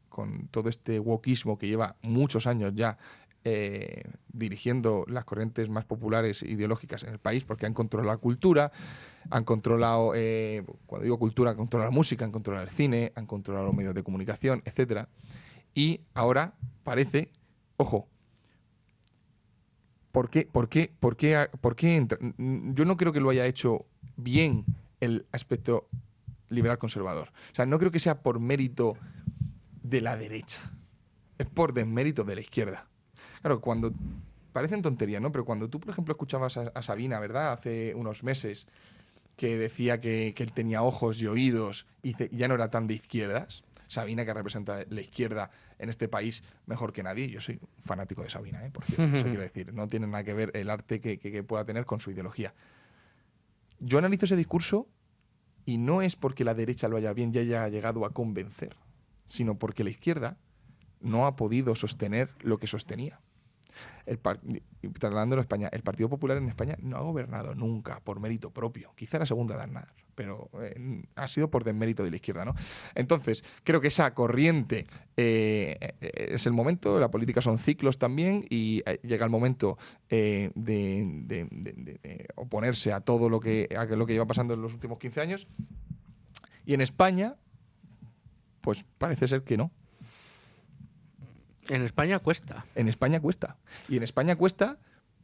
con todo este wokismo que lleva muchos años ya dirigiendo las corrientes más populares ideológicas en el país, porque han controlado la cultura, han controlado, cuando digo cultura, han controlado la música, han controlado el cine, han controlado los medios de comunicación, etcétera. Y ahora parece ojo, ¿por qué entra? Yo no creo que lo haya hecho bien el aspecto liberal conservador. O sea, no creo que sea por mérito de la derecha. Es por desmérito de la izquierda. Claro, cuando... Parecen tonterías, ¿no? Pero cuando tú, por ejemplo, escuchabas a Sabina, ¿verdad? Hace unos meses, que decía que él tenía ojos y oídos y ya no era tan de izquierdas. Sabina, que representa la izquierda en este país mejor que nadie. Yo soy fanático de Sabina, por cierto. Eso quiero decir. No tiene nada que ver el arte que pueda tener con su ideología. Yo analizo ese discurso y no es porque la derecha lo haya bien y haya llegado a convencer, sino porque la izquierda no ha podido sostener lo que sostenía. Trasladándolo a España, el Partido Popular en España no ha gobernado nunca por mérito propio. Quizá la segunda de Aznar, pero ha sido por desmérito de la izquierda, ¿no? Entonces, creo que esa corriente es el momento. La política son ciclos también y llega el momento de oponerse a todo lo que lleva pasando en los últimos 15 años. Y en España, pues parece ser que no.
En España cuesta.
En España cuesta. Y en España cuesta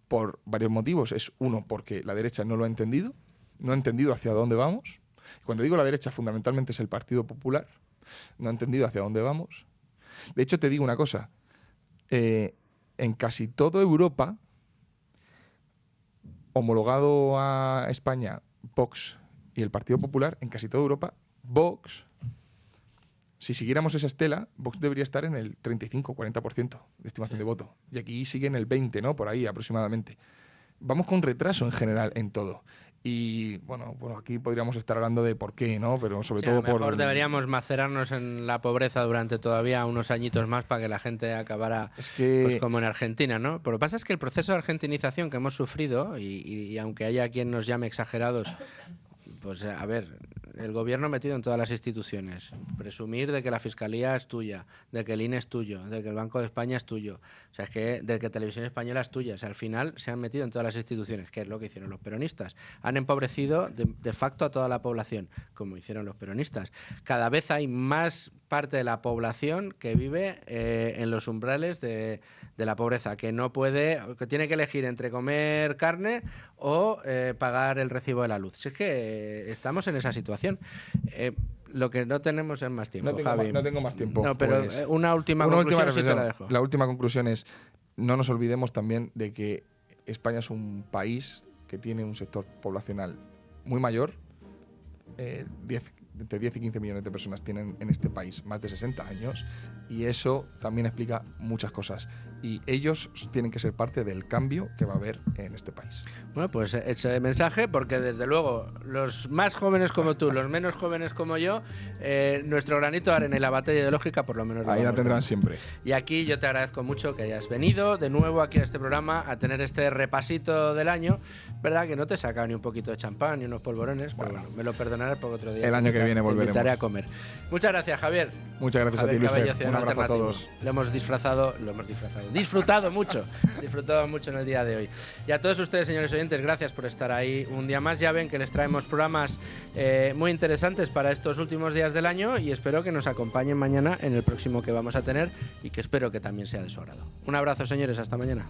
por varios motivos. Es uno, porque la derecha no lo ha entendido, no ha entendido hacia dónde vamos. Cuando digo la derecha, fundamentalmente es el Partido Popular. No ha entendido hacia dónde vamos. De hecho, te digo una cosa. En casi toda Europa, homologado a España, Vox y el Partido Popular, en casi toda Europa, Vox... Si siguiéramos esa estela, Vox debería estar en el 35-40% de estimación de voto. Y aquí sigue en el 20%, ¿no? Por ahí aproximadamente. Vamos con retraso en general en todo. Y bueno, aquí podríamos estar hablando de por qué, ¿no? Pero sobre todo
a lo mejor deberíamos macerarnos en la pobreza durante todavía unos añitos más para que la gente acabara pues como en Argentina, ¿no? Pero lo que pasa es que el proceso de argentinización que hemos sufrido, y aunque haya quien nos llame exagerados, pues a ver, el gobierno metido en todas las instituciones, presumir de que la Fiscalía es tuya, de que el INE es tuyo, de que el Banco de España es tuyo, o sea, es que de que Televisión Española es tuya, o sea, al final se han metido en todas las instituciones, que es lo que hicieron los peronistas. Han empobrecido de facto a toda la población, como hicieron los peronistas. Cada vez hay más parte de la población que vive en los umbrales de la pobreza, que no puede, que tiene que elegir entre comer carne o pagar el recibo de la luz. Si es que estamos en esa situación. Lo que no tenemos es más tiempo, Javi.
No tengo más tiempo.
No, pero pues, una última conclusión sí te la dejo.
La última conclusión es, no nos olvidemos también de que España es un país que tiene un sector poblacional muy mayor. Entre 10 y 15 millones de personas tienen en este país más de 60 años y eso también explica muchas cosas y ellos tienen que ser parte del cambio que va a haber en este país.
Bueno, pues ese mensaje, porque desde luego los más jóvenes como tú, los menos jóvenes como yo, nuestro granito de arena y la batalla ideológica por lo menos
ahí la tendrán siempre.
Y aquí yo te agradezco mucho que hayas venido de nuevo aquí a este programa a tener este repasito del año, verdad que no te he sacado ni un poquito de champán ni unos polvorones, pero bueno, me lo perdonarás porque otro día
el año que viene volveremos.
Te invitaré a comer. Muchas gracias, Javier.
Muchas gracias a ti, Luis. Un abrazo a todos.
Lo hemos disfrazado. Disfrutado mucho en el día de hoy. Y a todos ustedes, señores oyentes, gracias por estar ahí un día más. Ya ven que les traemos programas muy interesantes para estos últimos días del año y espero que nos acompañen mañana en el próximo que vamos a tener y que espero que también sea de su agrado. Un abrazo, señores. Hasta mañana.